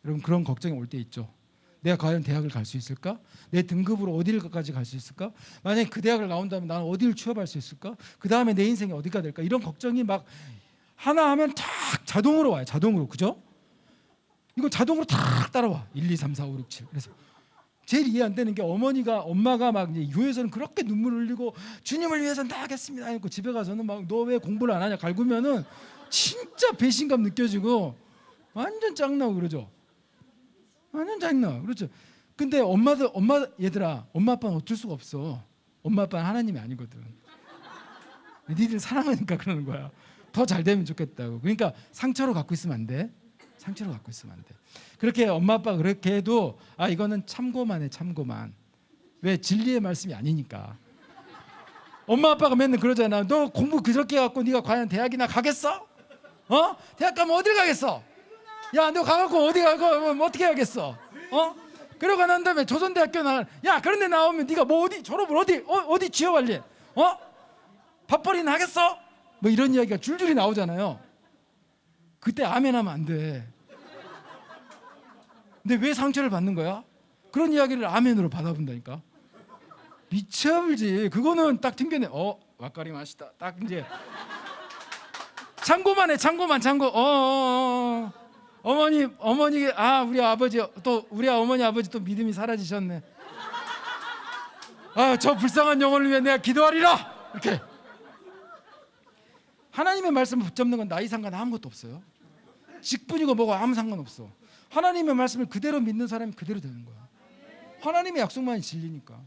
여러분, 그런 걱정이 올 때 있죠. 내가 과연 대학을 갈 수 있을까? 내 등급으로 어디까지 갈 수 있을까? 만약에 그 대학을 나온다면 나는 어디를 취업할 수 있을까? 그 다음에 내 인생이 어디가 될까? 이런 걱정이 막 하나 하면 탁 자동으로 와요. 자동으로. 그죠? 이거 자동으로 탁 따라와. 1, 2, 3, 4, 5, 6, 7. 그래서 제일 이해 안 되는 게, 엄마가 막 이제 교회에서는 그렇게 눈물을 흘리고 주님을 위해서 다 하겠습니다 했고, 집에 가서는 막 너 왜 공부를 안 하냐 갈구면은 진짜 배신감 느껴지고 완전 짱나고 그러죠. 완전 짱나. 그렇죠. 근데 얘들아, 엄마 아빠는 어쩔 수가 없어. 엄마 아빠는 하나님이 아니거든. 니들 사랑하니까 그러는 거야. 더 잘 되면 좋겠다고. 그러니까 상처로 갖고 있으면 안 돼. 상처를 갖고 있으면 안 돼. 그렇게 엄마 아빠가 그렇게 해도 이거는 참고만 해, 참고만. 왜? 진리의 말씀이 아니니까. 엄마 아빠가 맨날 그러잖아. 너 공부 그렇게 해갖고 네가 과연 대학이나 가겠어? 대학 가면 어딜 가겠어? 야, 너 가갖고 어디 가고 뭐 어떻게 하겠어? 그러고 난 다음에 조선대학교 그런데 나오면 네가 뭐 어디 졸업을 어디 취업할래? 밥벌이는 하겠어? 뭐 이런 이야기가 줄줄이 나오잖아요. 그때 아멘하면 안 돼. 근데 왜 상처를 받는 거야? 그런 이야기를 아멘으로 받아본다니까. 미쳐불지. 그거는 딱 튕겨내. 와까리 맛있다. 딱 이제 참고만 해. 참고만. 어머니 우리 아버지 또 우리 어머니 아버지 또 믿음이 사라지셨네. 저 불쌍한 영혼을 위해 내가 기도하리라. 이렇게 하나님의 말씀을 붙잡는 건 나이 상관 아무것도 없어요. 직분이고 뭐고 아무 상관없어. 하나님의 말씀을 그대로 믿는 사람이 그대로 되는 거야. 하나님의 약속만이 진리니까.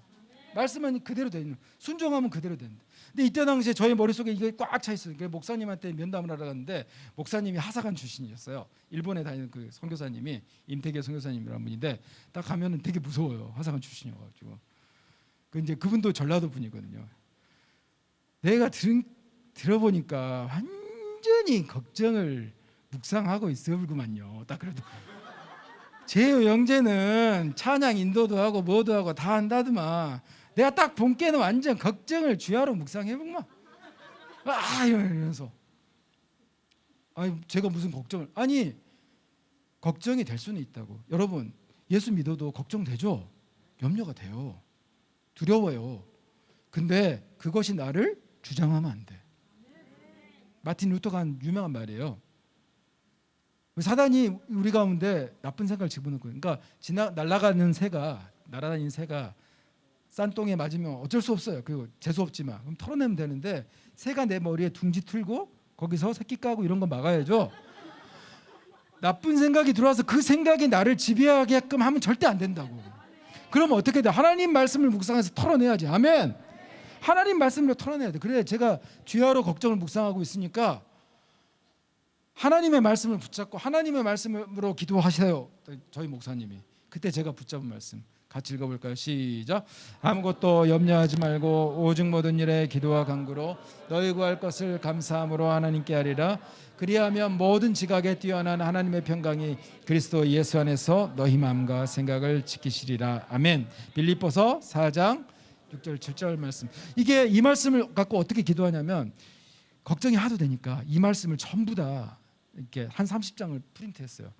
말씀은 그대로 되는, 순종하면 그대로 된다. 근데 이때 당시에 저희 머릿속에 이게 꽉 차 있어요. 목사님한테 면담을 하러 갔는데 목사님이 하사관 출신이었어요. 일본에 다니는 그 선교사님이 임태계 선교사님이라는 분인데 딱 가면은 되게 무서워요. 하사관 출신이어가지고. 이제 그분도 전라도 분이거든요. 내가 들어보니까 완전히 걱정을 묵상하고 있어불구만요. 딱 그래도 제 영재는 찬양 인도도 하고 뭐도 하고 다 한다더만 내가 딱 본께는 완전 걱정을 주야로 묵상해보구만. 이러면서 제가 무슨 걱정을 걱정이 될 수는 있다고. 여러분 예수 믿어도 걱정되죠. 염려가 돼요. 두려워요. 근데 그것이 나를 주장하면 안 돼. 마틴 루터가 한 유명한 말이에요. 사단이 우리 가운데 나쁜 생각을 집어넣고, 그러니까 날아다니는 새가 싼똥에 맞으면 어쩔 수 없어요. 그리고 재수 없지만 그럼 털어내면 되는데 새가 내 머리에 둥지 틀고 거기서 새끼 까고 이런 거 막아야죠. 나쁜 생각이 들어와서 그 생각이 나를 지배하게끔 하면 절대 안 된다고. 그러면 어떻게 돼? 하나님 말씀을 묵상해서 털어내야지. 아멘. 하나님 말씀으로 털어내야 돼. 그래 제가 주야로 걱정을 묵상하고 있으니까 하나님의 말씀을 붙잡고 하나님의 말씀으로 기도하세요. 저희 목사님이. 그때 제가 붙잡은 말씀 같이 읽어볼까요? 시작. 아무것도 염려하지 말고 오직 모든 일에 기도와 간구로 너희 구할 것을 감사함으로 하나님께 하리라. 그리하면 모든 지각에 뛰어난 하나님의 평강이 그리스도 예수 안에서 너희 마음과 생각을 지키시리라. 아멘. 빌립보서 4장 6절 7절 말씀. 이게 이 말씀을 갖고 어떻게 기도하냐면 걱정이 하도 되니까 이 말씀을 전부 다 이렇게 한 30장을 프린트했어요.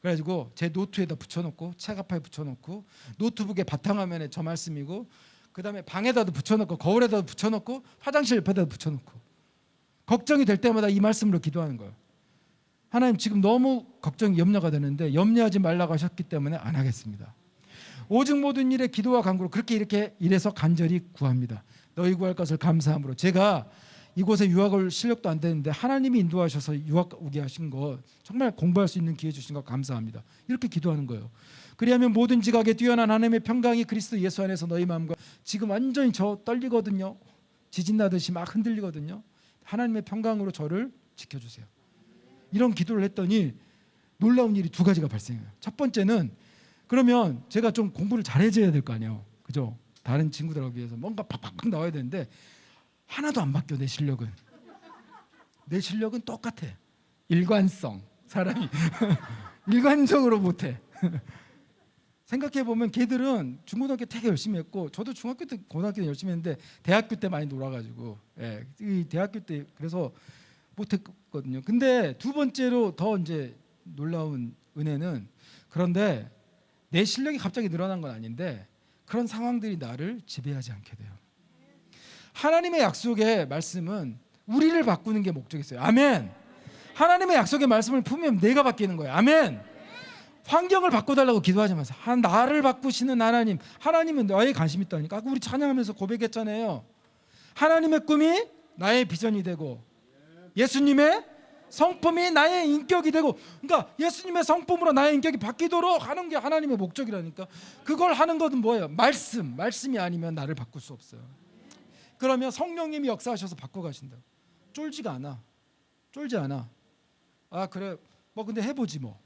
그래가지고 제 노트에다 붙여놓고 책앞에 붙여놓고 노트북의 바탕화면에 저 말씀이고 그다음에 방에다도 붙여놓고 거울에다도 붙여놓고 화장실 옆에다도 붙여놓고 걱정이 될 때마다 이 말씀으로 기도하는 거예요. 하나님 지금 너무 걱정이 염려가 되는데 염려하지 말라고 하셨기 때문에 안 하겠습니다. 오직 모든 일에 기도와 간구로 이렇게 이래서 간절히 구합니다. 너희 구할 것을 감사함으로. 제가 이곳에 유학을 실력도 안 되는데 하나님이 인도하셔서 유학 오게 하신 거 정말 공부할 수 있는 기회 주신 거 감사합니다. 이렇게 기도하는 거예요. 그리하면 모든 지각에 뛰어난 하나님의 평강이 그리스도 예수 안에서 너희 마음과 지금 완전히 저 떨리거든요. 지진 나듯이 막 흔들리거든요. 하나님의 평강으로 저를 지켜주세요. 이런 기도를 했더니 놀라운 일이 두 가지가 발생해요. 첫 번째는 그러면 제가 좀 공부를 잘해줘야 될 거 아니에요. 그죠? 다른 친구들하고 비해서 뭔가 팍팍팍 나와야 되는데 하나도 안 바뀌어. 내 실력은 똑같아. 일관성. 사람이 일관적으로 못해. 생각해보면 걔들은 중고등학교 되게 열심히 했고 저도 중학교 때 고등학교 때 열심히 했는데 대학교 때 많이 놀아가지고 이 대학교 때 그래서 못했거든요. 근데 두 번째로 더 이제 놀라운 은혜는 그런데 내 실력이 갑자기 늘어난 건 아닌데 그런 상황들이 나를 지배하지 않게 돼요. 하나님의 약속의 말씀은 우리를 바꾸는 게 목적이 있어요. 아멘. 하나님의 약속의 말씀을 품으면 내가 바뀌는 거예요. 아멘. 환경을 바꿔달라고 기도하지 마세요. 나를 바꾸시는 하나님. 하나님은 너의 관심이 있다니까. 아까 우리 찬양하면서 고백했잖아요. 하나님의 꿈이 나의 비전이 되고 예수님의 성품이 나의 인격이 되고, 그러니까 예수님의 성품으로 나의 인격이 바뀌도록 하는 게 하나님의 목적이라니까. 그걸 하는 것은 뭐예요? 말씀이 아니면 나를 바꿀 수 없어요. 그러면 성령님이 역사하셔서 바꿔가신다. 쫄지 않아. 그래 뭐 근데 해보지 뭐.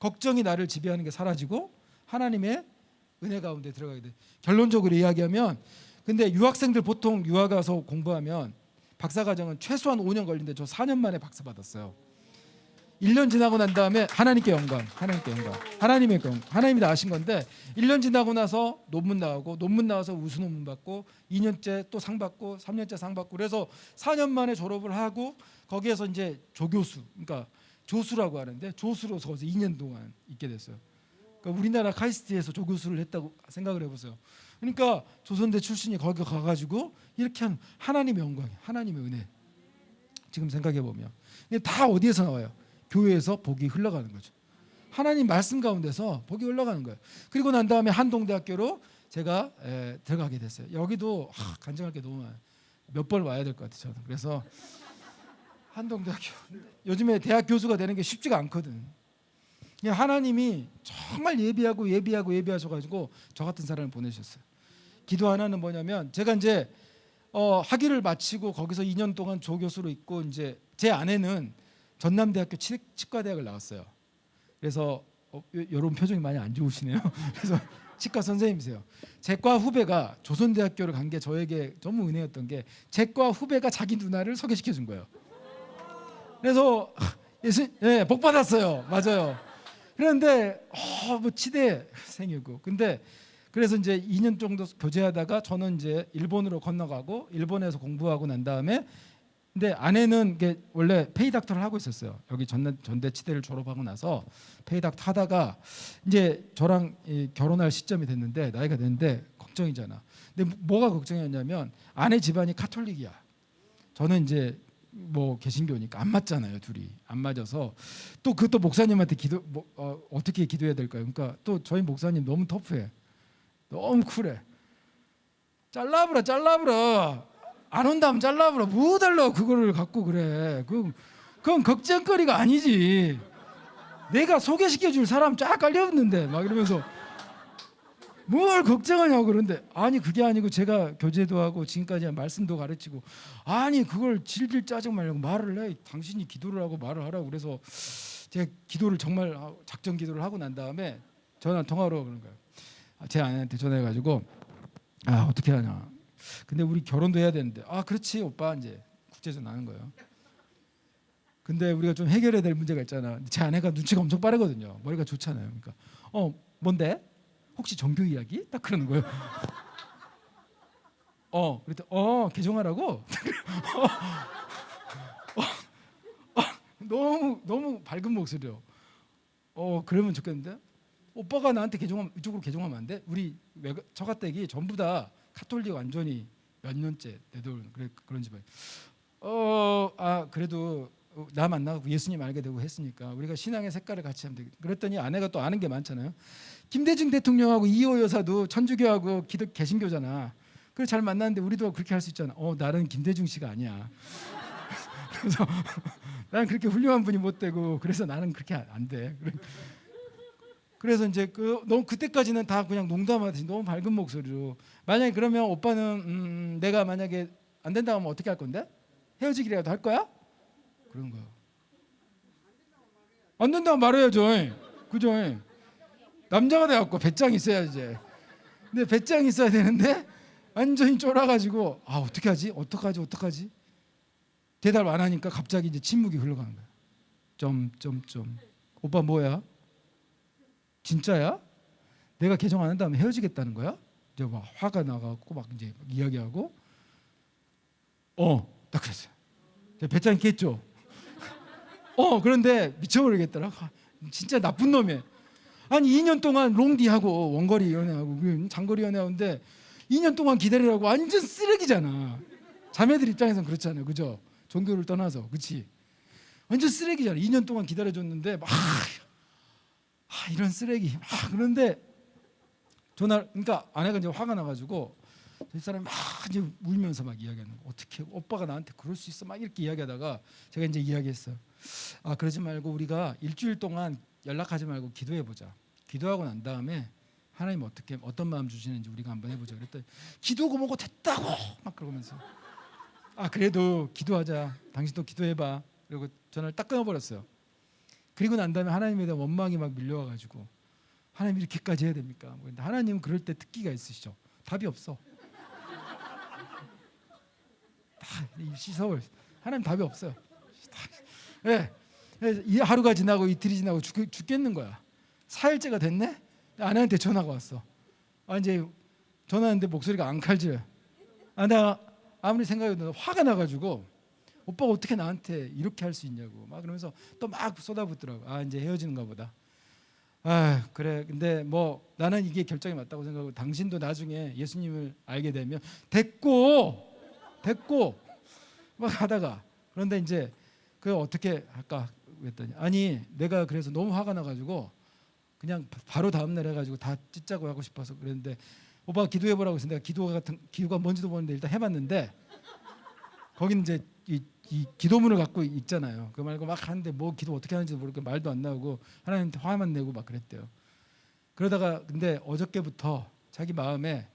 걱정이 나를 지배하는 게 사라지고 하나님의 은혜 가운데 들어가게 돼. 결론적으로 이야기하면, 근데 유학생들 보통 유학 가서 공부하면 박사과정은 최소한 5년 걸리는데 저 4년 만에 박사 받았어요. 1년 지나고 난 다음에 하나님께 영광, 하나님께 영광, 하나님의 영광, 하나님이 다 하신 건데 1년 지나고 나서 논문 나오고 논문 나와서 우수 논문 받고 2년째 또 상 받고 3년째 상 받고 그래서 4년 만에 졸업을 하고 거기에서 이제 조교수, 그러니까 조수라고 하는데 조수로서 거기서 2년 동안 있게 됐어요. 그러니까 우리나라 카이스트에서 조교수를 했다고 생각을 해보세요. 그러니까 조선대 출신이 거기 가가지고 이렇게 한 하나님의 영광, 하나님의 은혜. 지금 생각해 보면 다 어디에서 나와요? 교회에서 복이 흘러가는 거죠. 하나님 말씀 가운데서 복이 흘러가는 거예요. 그리고 난 다음에 한동대학교로 제가 들어가게 됐어요. 여기도 간증할 게 너무 많아요. 몇 번 와야 될 것 같아요. 저는. 그래서 한동대학교 요즘에 대학 교수가 되는 게 쉽지가 않거든. 하나님이 정말 예비하셔가지고 저 같은 사람을 보내셨어요. 기도 하나는 뭐냐면 제가 이제 학위를 마치고 거기서 2년 동안 조교수로 있고 이제 제 아내는 전남대학교 치과대학을 나왔어요. 그래서 이런 표정이 많이 안 좋으시네요. 그래서 치과 선생님이세요. 제 과 후배가 조선대학교를 간 게 저에게 너무 은혜였던 게 제 과 후배가 자기 누나를 소개시켜 준 거예요. 그래서 복 받았어요. 맞아요. 그런데 뭐 치대생이고 근데 그래서 이제 2년 정도 교제하다가 저는 이제 일본으로 건너가고 일본에서 공부하고 난 다음에 근데 아내는 원래 페이닥터를 하고 있었어요. 여기 전대 치대를 졸업하고 나서 페이닥터 하다가 이제 저랑 결혼할 시점이 됐는데 나이가 됐는데 걱정이잖아. 근데 뭐가 걱정이었냐면 아내 집안이 카톨릭이야. 저는 이제 뭐 개신교니까 안 맞잖아요. 둘이 안 맞아서 또 그 또 목사님한테 어떻게 기도해야 될까요? 그러니까 또 저희 목사님 너무 터프해. 너무 쿨해. 잘라버려. 안 온다면 잘라버려. 뭐 달라고 그거를 갖고 그래. 그건 걱정거리가 아니지. 내가 소개시켜줄 사람 쫙 깔려있는데 막 이러면서 뭘 걱정하냐고. 그런데 아니 그게 아니고 제가 교제도 하고 지금까지 말씀도 가르치고 아니 그걸 질질 짜증 말고 말을 해. 당신이 기도를 하고 말을 하라고. 그래서 제가 기도를 정말 작전 기도를 하고 난 다음에 전화 통화로 그런 거예요. 제 아내한테 전화해가지고 어떻게 하냐. 근데 우리 결혼도 해야 되는데 그렇지 오빠 이제 국제전 하는 거예요. 근데 우리가 좀 해결해야 될 문제가 있잖아. 제 아내가 눈치가 엄청 빠르거든요. 머리가 좋잖아요. 그러니까 뭔데? 혹시 종교 이야기? 딱 그러는 거예요. 그랬더니 개종하라고? 너무 밝은 목소리로 그러면 좋겠는데 오빠가 나한테 이쪽으로 개종하면 안 돼? 우리 처가댁이 전부 다 카톨릭 완전히 몇 년째 내돌 그런 집안. 그래도 나 만나고 예수님 알게 되고 했으니까 우리가 신앙의 색깔을 같이 하면 되겠다. 그랬더니 아내가 또 아는 게 많잖아요. 김대중 대통령하고 이호 여사도 천주교하고 개신교잖아. 그래서 잘 만났는데 우리도 그렇게 할 수 있잖아. 나는 김대중 씨가 아니야. 그래서 나는 그렇게 훌륭한 분이 못 되고 그래서 나는 그렇게 안 돼. 그래서 이제 너무 그때까지는 다 그냥 농담하듯이 너무 밝은 목소리로 만약에 그러면 오빠는 내가 만약에 안 된다고 하면 어떻게 할 건데? 헤어지기라도 할 거야? 그런 거야. 안 된다고 말해야죠. 그죠? 남자가 돼갖고 배짱이 있어야지. 근데 배짱이 있어야 되는데 완전히 쫄아가지고 어떻게 하지? 어떡하지? 대답 안 하니까 갑자기 이제 침묵이 흘러가는 거야. 점점점. 오빠 뭐야? 진짜야? 내가 개종 안 한다면 헤어지겠다는 거야? 이제 막 화가 나갖고 막 이제 이야기하고 딱 그랬어요. 배짱 있겠죠. 그런데 미쳐버리겠더라. 진짜 나쁜 놈이야. 아니 2년 동안 롱디하고 원거리 연애하고 장거리 연애하는데 2년 동안 기다리라고 완전 쓰레기잖아. 자매들 입장에서는 그렇잖아요. 그죠? 종교를 떠나서. 그렇지? 완전 쓰레기잖아. 2년 동안 기다려줬는데 막 이런 쓰레기. 그런데 전화 그러니까 아내가 이제 화가 나가지고 이 사람이 막 이제 울면서 막 이야기하는 거. 어떻게 오빠가 나한테 그럴 수 있어? 막 이렇게 이야기하다가 제가 이제 이야기했어요. 그러지 말고 우리가 일주일 동안 연락하지 말고 기도해 보자. 기도하고 난 다음에 하나님 어떤 마음 주시는지 우리가 한번 해보자. 그랬더니 기도고 뭐고 됐다고 막 그러면서 그래도 기도하자. 당신도 기도해봐. 그리고 전화를 딱 끊어버렸어요. 그리고 난 다음에 하나님에 대한 원망이 막 밀려와가지고 하나님 이렇게까지 해야 됩니까? 근데 하나님은 그럴 때 특기가 있으시죠. 답이 없어. 다 씻어올. 하나님 답이 없어요. 예. 이 하루가 지나고 이틀이 지나고 죽겠는 거야. 4일째가 됐네. 아내한테 전화가 왔어. 이제 전화하는데 목소리가 앙칼질. 내가 아무리 생각해도 화가 나가지고 오빠가 어떻게 나한테 이렇게 할 수 있냐고 막 그러면서 또 막 쏟아붓더라고. 이제 헤어지는가 보다. 그래. 근데 뭐 나는 이게 결정이 맞다고 생각하고 당신도 나중에 예수님을 알게 되면 됐고 막 하다가 그런데 이제 그 어떻게 할까 그랬더니 내가 그래서 너무 화가 나가지고 그냥 바로 다음날 해가지고 다 찢자고 하고 싶어서 그랬는데 오빠가 기도해보라고 해서 내가 기도가 뭔지도 모르는데 일단 해봤는데 거기는 이제 이 기도문을 갖고 있잖아요. 그 말고 막 하는데 뭐 기도 어떻게 하는지 모르고 말도 안 나오고 하나님한테 화만 내고 막 그랬대요. 그러다가 근데 어저께부터 자기 마음에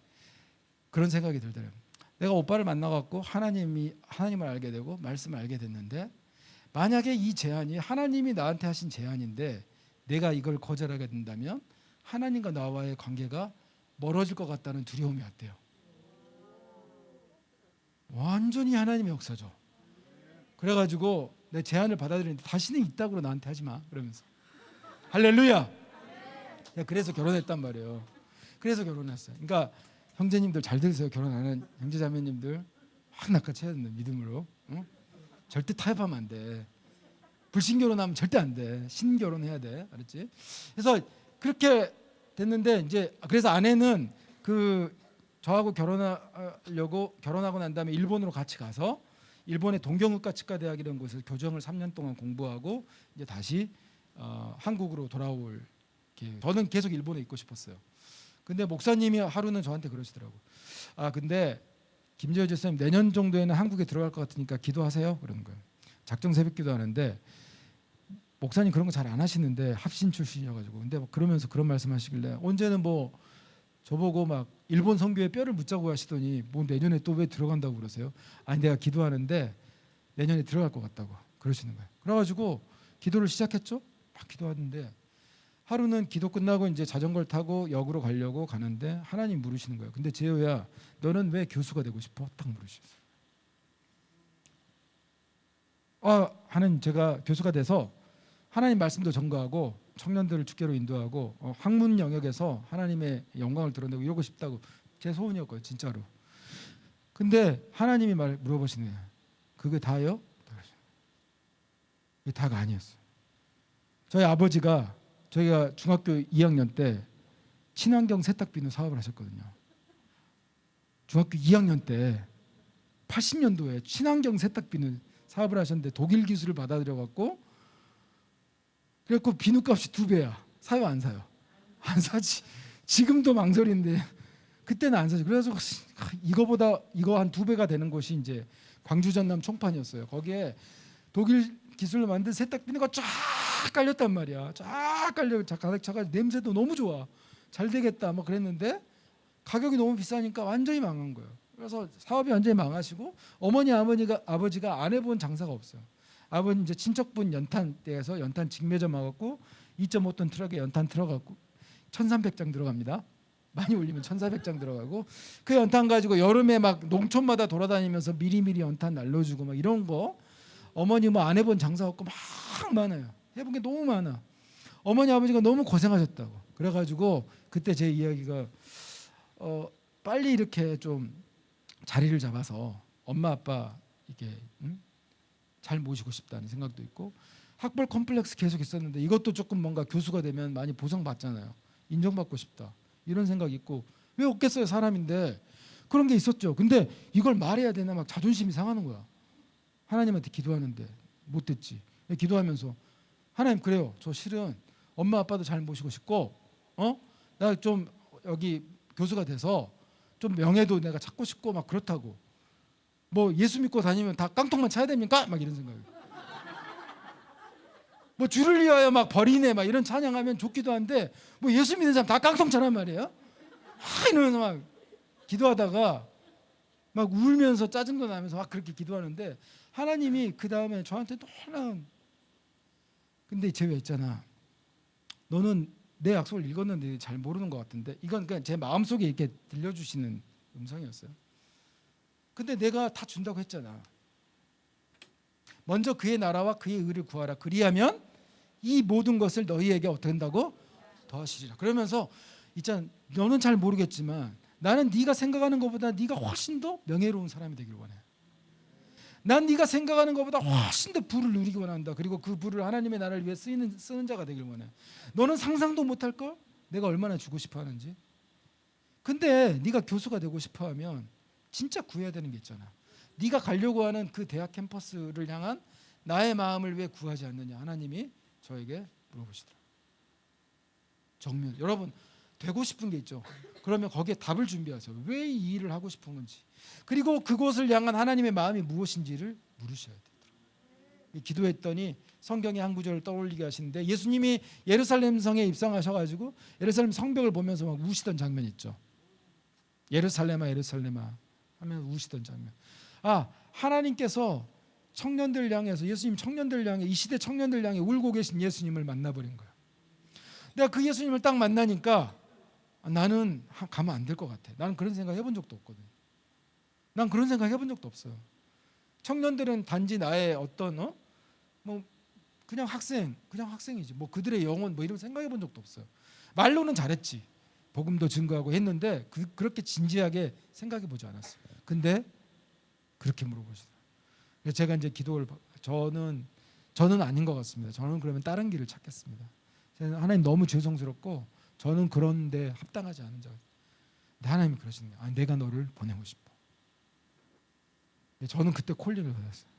그런 생각이 들더래요. 내가 오빠를 만나갖고 하나님을 알게 되고 말씀을 알게 됐는데 만약에 이 제안이 하나님이 나한테 하신 제안인데 내가 이걸 거절하게 된다면 하나님과 나와의 관계가 멀어질 것 같다는 두려움이 왔대요. 완전히 하나님의 역사죠. 그래가지고 내 제안을 받아들이는데 다시는 이따구로 나한테 하지 마 그러면서 할렐루야. 그래서 결혼했단 말이에요. 그래서 결혼했어요. 그러니까 형제님들 잘 들으세요. 결혼 안 한 형제자매님들 확 낚아채야 된다 믿음으로. 응? 절대 타협하면 안 돼. 불신결혼하면 절대 안 돼. 신결혼해야 돼. 알았지? 그래서 그렇게 됐는데 이제 그래서 아내는 저하고 결혼하고 난 다음에 일본으로 같이 가서 일본의 동경국가 치과대학이라는 곳에서 교정을 3년 동안 공부하고 이제 다시 한국으로 돌아올 기회. 저는 계속 일본에 있고 싶었어요. 근데 목사님이 하루는 저한테 그러시더라고. 근데 김재호 집사님 내년 정도에는 한국에 들어갈 것 같으니까 기도하세요. 그러는 거예요. 작정 새벽 기도하는데 목사님 그런 거 잘 안 하시는데 합신 출신이어가지고 근데 그러면서 그런 말씀하시길래 언제는 뭐 저보고 막 일본 선교에 뼈를 묻자고 하시더니 뭐 내년에 또 왜 들어간다고 그러세요? 내가 기도하는데 내년에 들어갈 것 같다고 그러시는 거예요. 그래가지고 기도를 시작했죠. 막 기도하는데 하루는 기도 끝나고 이제 자전거를 타고 역으로 가려고 가는데 하나님 물으시는 거예요. 근데 재호야 너는 왜 교수가 되고 싶어? 딱 물으셨어요. 하나님 제가 교수가 돼서 하나님 말씀도 전가하고 청년들을 주께로 인도하고 학문 영역에서 하나님의 영광을 드러내고 이러고 싶다고 제 소원이었거든요. 진짜로. 근데 하나님이 물어보시네요. 그게 다요? 그게 다가 아니었어요. 저희 아버지가 저희가 중학교 2학년 때 친환경 세탁비누 사업을 하셨거든요. 중학교 2학년 때 80년도에 친환경 세탁비누 사업을 하셨는데 독일 기술을 받아들여갖고 그래갖고 비누값이 2배야. 사요 안 사요? 안 사지. 지금도 망설이는데 그때는 안 사지. 그래서 이거 한 2배가 되는 곳이 이제 광주 전남 총판이었어요. 거기에 독일 기술로 만든 세탁비누가 쫙 깔렸단 말이야. 쫙 깔려 가득 차가지고 냄새도 너무 좋아. 잘 되겠다 뭐 그랬는데 가격이 너무 비싸니까 완전히 망한 거예요. 그래서 사업이 완전히 망하시고 아버지가 안 해본 장사가 없어요. 아버지 이제 친척분 연탄대에서 연탄 직매점 와갖고 2.5톤 트럭에 연탄 들어가고 1,300장 들어갑니다. 많이 올리면 1,400장 들어가고 그 연탄 가지고 여름에 막 농촌마다 돌아다니면서 미리미리 연탄 날려주고 막 이런 거 어머니 뭐 안 해본 장사 없고 막 많아요. 해본 게 너무 많아. 어머니 아버지가 너무 고생하셨다고. 그래가지고 그때 제 이야기가 빨리 이렇게 좀 자리를 잡아서 엄마 아빠 이렇게 잘 모시고 싶다는 생각도 있고 학벌 컴플렉스 계속 있었는데 이것도 조금 뭔가 교수가 되면 많이 보상받잖아요. 인정받고 싶다 이런 생각이 있고 왜 없겠어요 사람인데 그런 게 있었죠. 근데 이걸 말해야 되나 막 자존심이 상하는 거야. 하나님한테 기도하는데 못됐지. 기도하면서 하나님 그래요. 저 실은 엄마 아빠도 잘 모시고 싶고 나 좀 여기 교수가 돼서 좀 명예도 내가 찾고 싶고 막 그렇다고. 뭐 예수 믿고 다니면 다 깡통만 차야 됩니까? 막 이런 생각이. 뭐 주를 위하여 막 버리네 막 이런 찬양하면 좋기도 한데 뭐 예수 믿는 사람 다 깡통 차란 말이에요. 이러면서 막 기도하다가 막 울면서 짜증도 나면서 막 그렇게 기도하는데 하나님이 그 다음에 저한테 놀라운 근데 제가 있잖아. 너는 내 약속을 읽었는데 잘 모르는 것 같은데 이건 그냥 제 마음속에 이렇게 들려주시는 음성이었어요. 근데 내가 다 준다고 했잖아. 먼저 그의 나라와 그의 의를 구하라. 그리하면 이 모든 것을 너희에게 어떻게 한다고? 더하시리라. 그러면서 있잖아. 너는 잘 모르겠지만 나는 네가 생각하는 것보다 네가 훨씬 더 명예로운 사람이 되기를 원해. 난 네가 생각하는 것보다 훨씬 더 부를 누리기 원한다. 그리고 그 부를 하나님의 나라를 위해 쓰는 자가 되길 원해. 너는 상상도 못할 걸? 내가 얼마나 주고 싶어 하는지. 근데 네가 교수가 되고 싶어 하면 진짜 구해야 되는 게 있잖아. 네가 가려고 하는 그 대학 캠퍼스를 향한 나의 마음을 왜 구하지 않느냐. 하나님이 저에게 물어보시더라. 정면. 여러분 되고 싶은 게 있죠. 그러면 거기에 답을 준비하세요. 왜 이 일을 하고 싶은 건지. 그리고 그곳을 향한 하나님의 마음이 무엇인지를 물으셔야 돼요. 기도했더니 성경의 한 구절을 떠올리게 하시는데 예수님이 예루살렘 성에 입성하셔가지고 예루살렘 성벽을 보면서 막 우시던 장면 있죠. 예루살렘아 예루살렘아 하면서 우시던 장면. 하나님께서 청년들 향해서 예수님 청년들 향해 이 시대 청년들 향해 울고 계신 예수님을 만나버린 거예요. 내가 그 예수님을 딱 만나니까 나는 가면 안 될 것 같아. 나는 그런 생각 해본 적도 없거든. 난 그런 생각 해본 적도 없어요. 청년들은 단지 나의 어떤 뭐 그냥 학생이지. 뭐 그들의 영혼 뭐 이런 생각해 본 적도 없어요. 말로는 잘했지. 복음도 증거하고 했는데 그렇게 진지하게 생각해 보지 않았어요. 근데 그렇게 물어보시더라고요. 그래서 제가 이제 기도를 저는 아닌 것 같습니다. 저는 그러면 다른 길을 찾겠습니다. 하나님 너무 죄송스럽고 저는 그런데 합당하지 않은 자. 근데 하나님이 그러시는 거예요. 내가 너를 보내고 싶어. 저는 그때 콜링을 받았어요.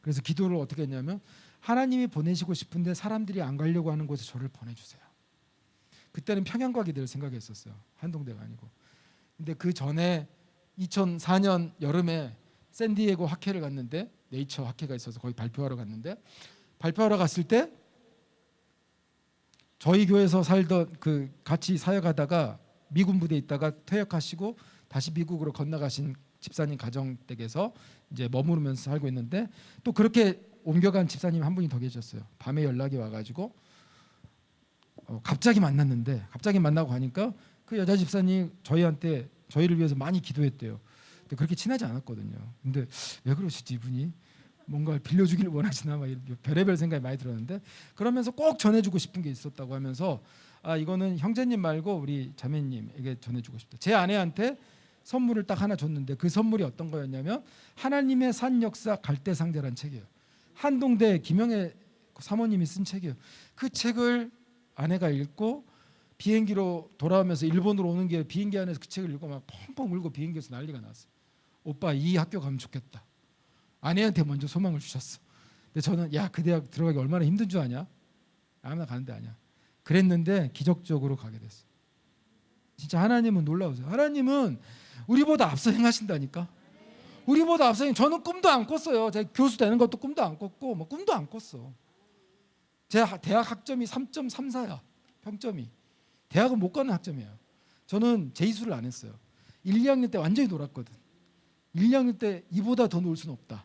그래서 기도를 어떻게 했냐면 하나님이 보내시고 싶은데 사람들이 안 가려고 하는 곳에 저를 보내주세요. 그때는 평양 가게 될 생각이었어요. 한동대가 아니고. 근데 그 전에 2004년 여름에 샌디에고 학회를 갔는데 네이처 학회가 있어서 거기 발표하러 갔는데 발표하러 갔을 때 저희 교회에서 살던 같이 사역하다가 미군 부대에 있다가 퇴역하시고 다시 미국으로 건너가신 집사님 가정 댁에서 이제 머무르면서 살고 있는데 또 그렇게 옮겨간 집사님 한 분이 더 계셨어요. 밤에 연락이 와가지고 갑자기 만나고 가니까 그 여자 집사님 저희를 위해서 많이 기도했대요. 근데 그렇게 친하지 않았거든요. 근데 왜 그러시지 이분이 뭔가 빌려주기를 원하시나 막 별의별 생각이 많이 들었는데 그러면서 꼭 전해주고 싶은 게 있었다고 하면서 이거는 형제님 말고 우리 자매님에게 전해주고 싶다. 제 아내한테 선물을 딱 하나 줬는데 그 선물이 어떤 거였냐면 하나님의 산 역사 갈대상대라는 책이에요. 한동대 김영애 사모님이 쓴 책이에요. 그 책을 아내가 읽고 비행기로 돌아오면서 일본으로 오는 길에 비행기 안에서 그 책을 읽고 막 펑펑 울고 비행기에서 난리가 났어요. 오빠 이 학교 가면 좋겠다. 아내한테 먼저 소망을 주셨어. 근데 저는 그 대학 들어가기 얼마나 힘든 줄 아냐? 아무나 가는 데 아니야. 그랬는데 기적적으로 가게 됐어. 진짜 하나님은 놀라우세요. 하나님은 우리보다 앞서 행하신다니까. 우리보다 앞서 저는 꿈도 안 꿨어요. 제가 교수 되는 것도 꿈도 안 꿨고 뭐 꿈도 안 꿨어. 제 대학 학점이 3.34야. 평점이. 대학은 못 가는 학점이에요. 저는 재이수를 안 했어요. 1, 2학년 때 완전히 놀았거든. 1, 2학년 때 이보다 더 놀 수는 없다.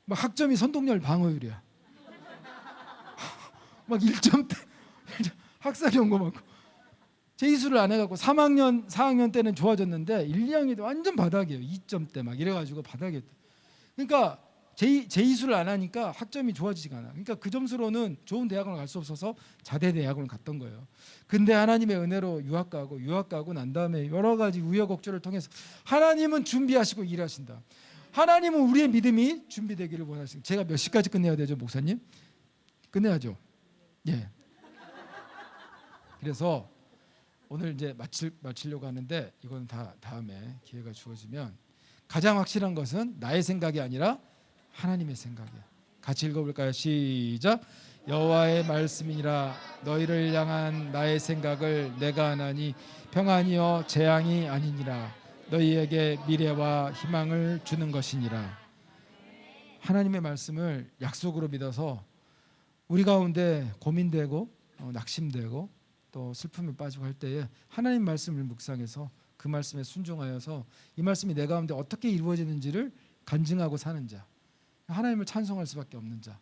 막 학점이 선동열 방어율이야. 막 1점대 학살이 온 거 많고. 재이수를 안 해갖고 3학년, 4학년 때는 좋아졌는데 1, 2학년 때 완전 바닥이에요. 2점대 막 이래가지고 바닥이었다. 그러니까 재이수를 안 하니까 학점이 좋아지지가 않아. 그러니까 그 점수로는 좋은 대학을 갈 수 없어서 자대 대학을 갔던 거예요. 근데 하나님의 은혜로 유학 가고 난 다음에 여러 가지 우여곡절을 통해서 하나님은 준비하시고 일하신다. 하나님은 우리의 믿음이 준비되기를 원하십니다. 제가 몇 시까지 끝내야 되죠, 목사님? 끝내야죠. 예. 그래서 오늘 이제 마치려고 하는데 이건 다 다음에 기회가 주어지면 가장 확실한 것은 나의 생각이 아니라 하나님의 생각이야. 같이 읽어볼까요? 시작. 여호와의 말씀이니라 너희를 향한 나의 생각을 내가 하나니 평안이요 재앙이 아니니라 너희에게 미래와 희망을 주는 것이니라. 하나님의 말씀을 약속으로 믿어서 우리 가운데 고민되고 낙심되고 또 슬픔에 빠지고 할 때에 하나님 말씀을 묵상해서 그 말씀에 순종하여서 이 말씀이 내 가운데 어떻게 이루어지는지를 간증하고 사는 자, 하나님을 찬송할 수밖에 없는 자,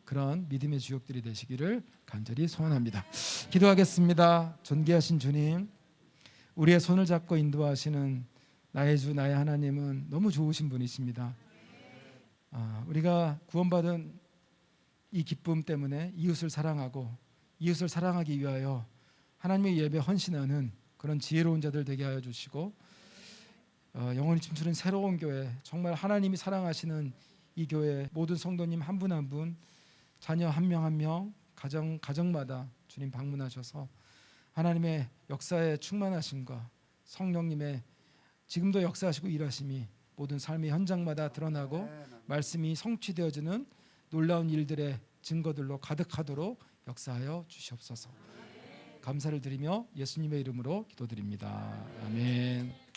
그런 믿음의 주역들이 되시기를 간절히 소원합니다. 기도하겠습니다. 존귀하신 주님, 우리의 손을 잡고 인도하시는 나의 주 나의 하나님은 너무 좋으신 분이십니다. 우리가 구원받은 이 기쁨 때문에 이웃을 사랑하고 이웃을 사랑하기 위하여 하나님의 예배 헌신하는 그런 지혜로운 자들 되게 하여 주시고, 영원히 춤추는 새로운 교회, 정말 하나님이 사랑하시는 이 교회 모든 성도님 한 분 한 분, 자녀 한 명 한 명, 가정마다 주님 방문하셔서 하나님의 역사의 충만하심과 성령님의 지금도 역사하시고 일하심이 모든 삶의 현장마다 드러나고 말씀이 성취되어지는 놀라운 일들의 증거들로 가득하도록 역사하여 주시옵소서. 감사를 드리며 예수님의 이름으로 기도드립니다. 아멘.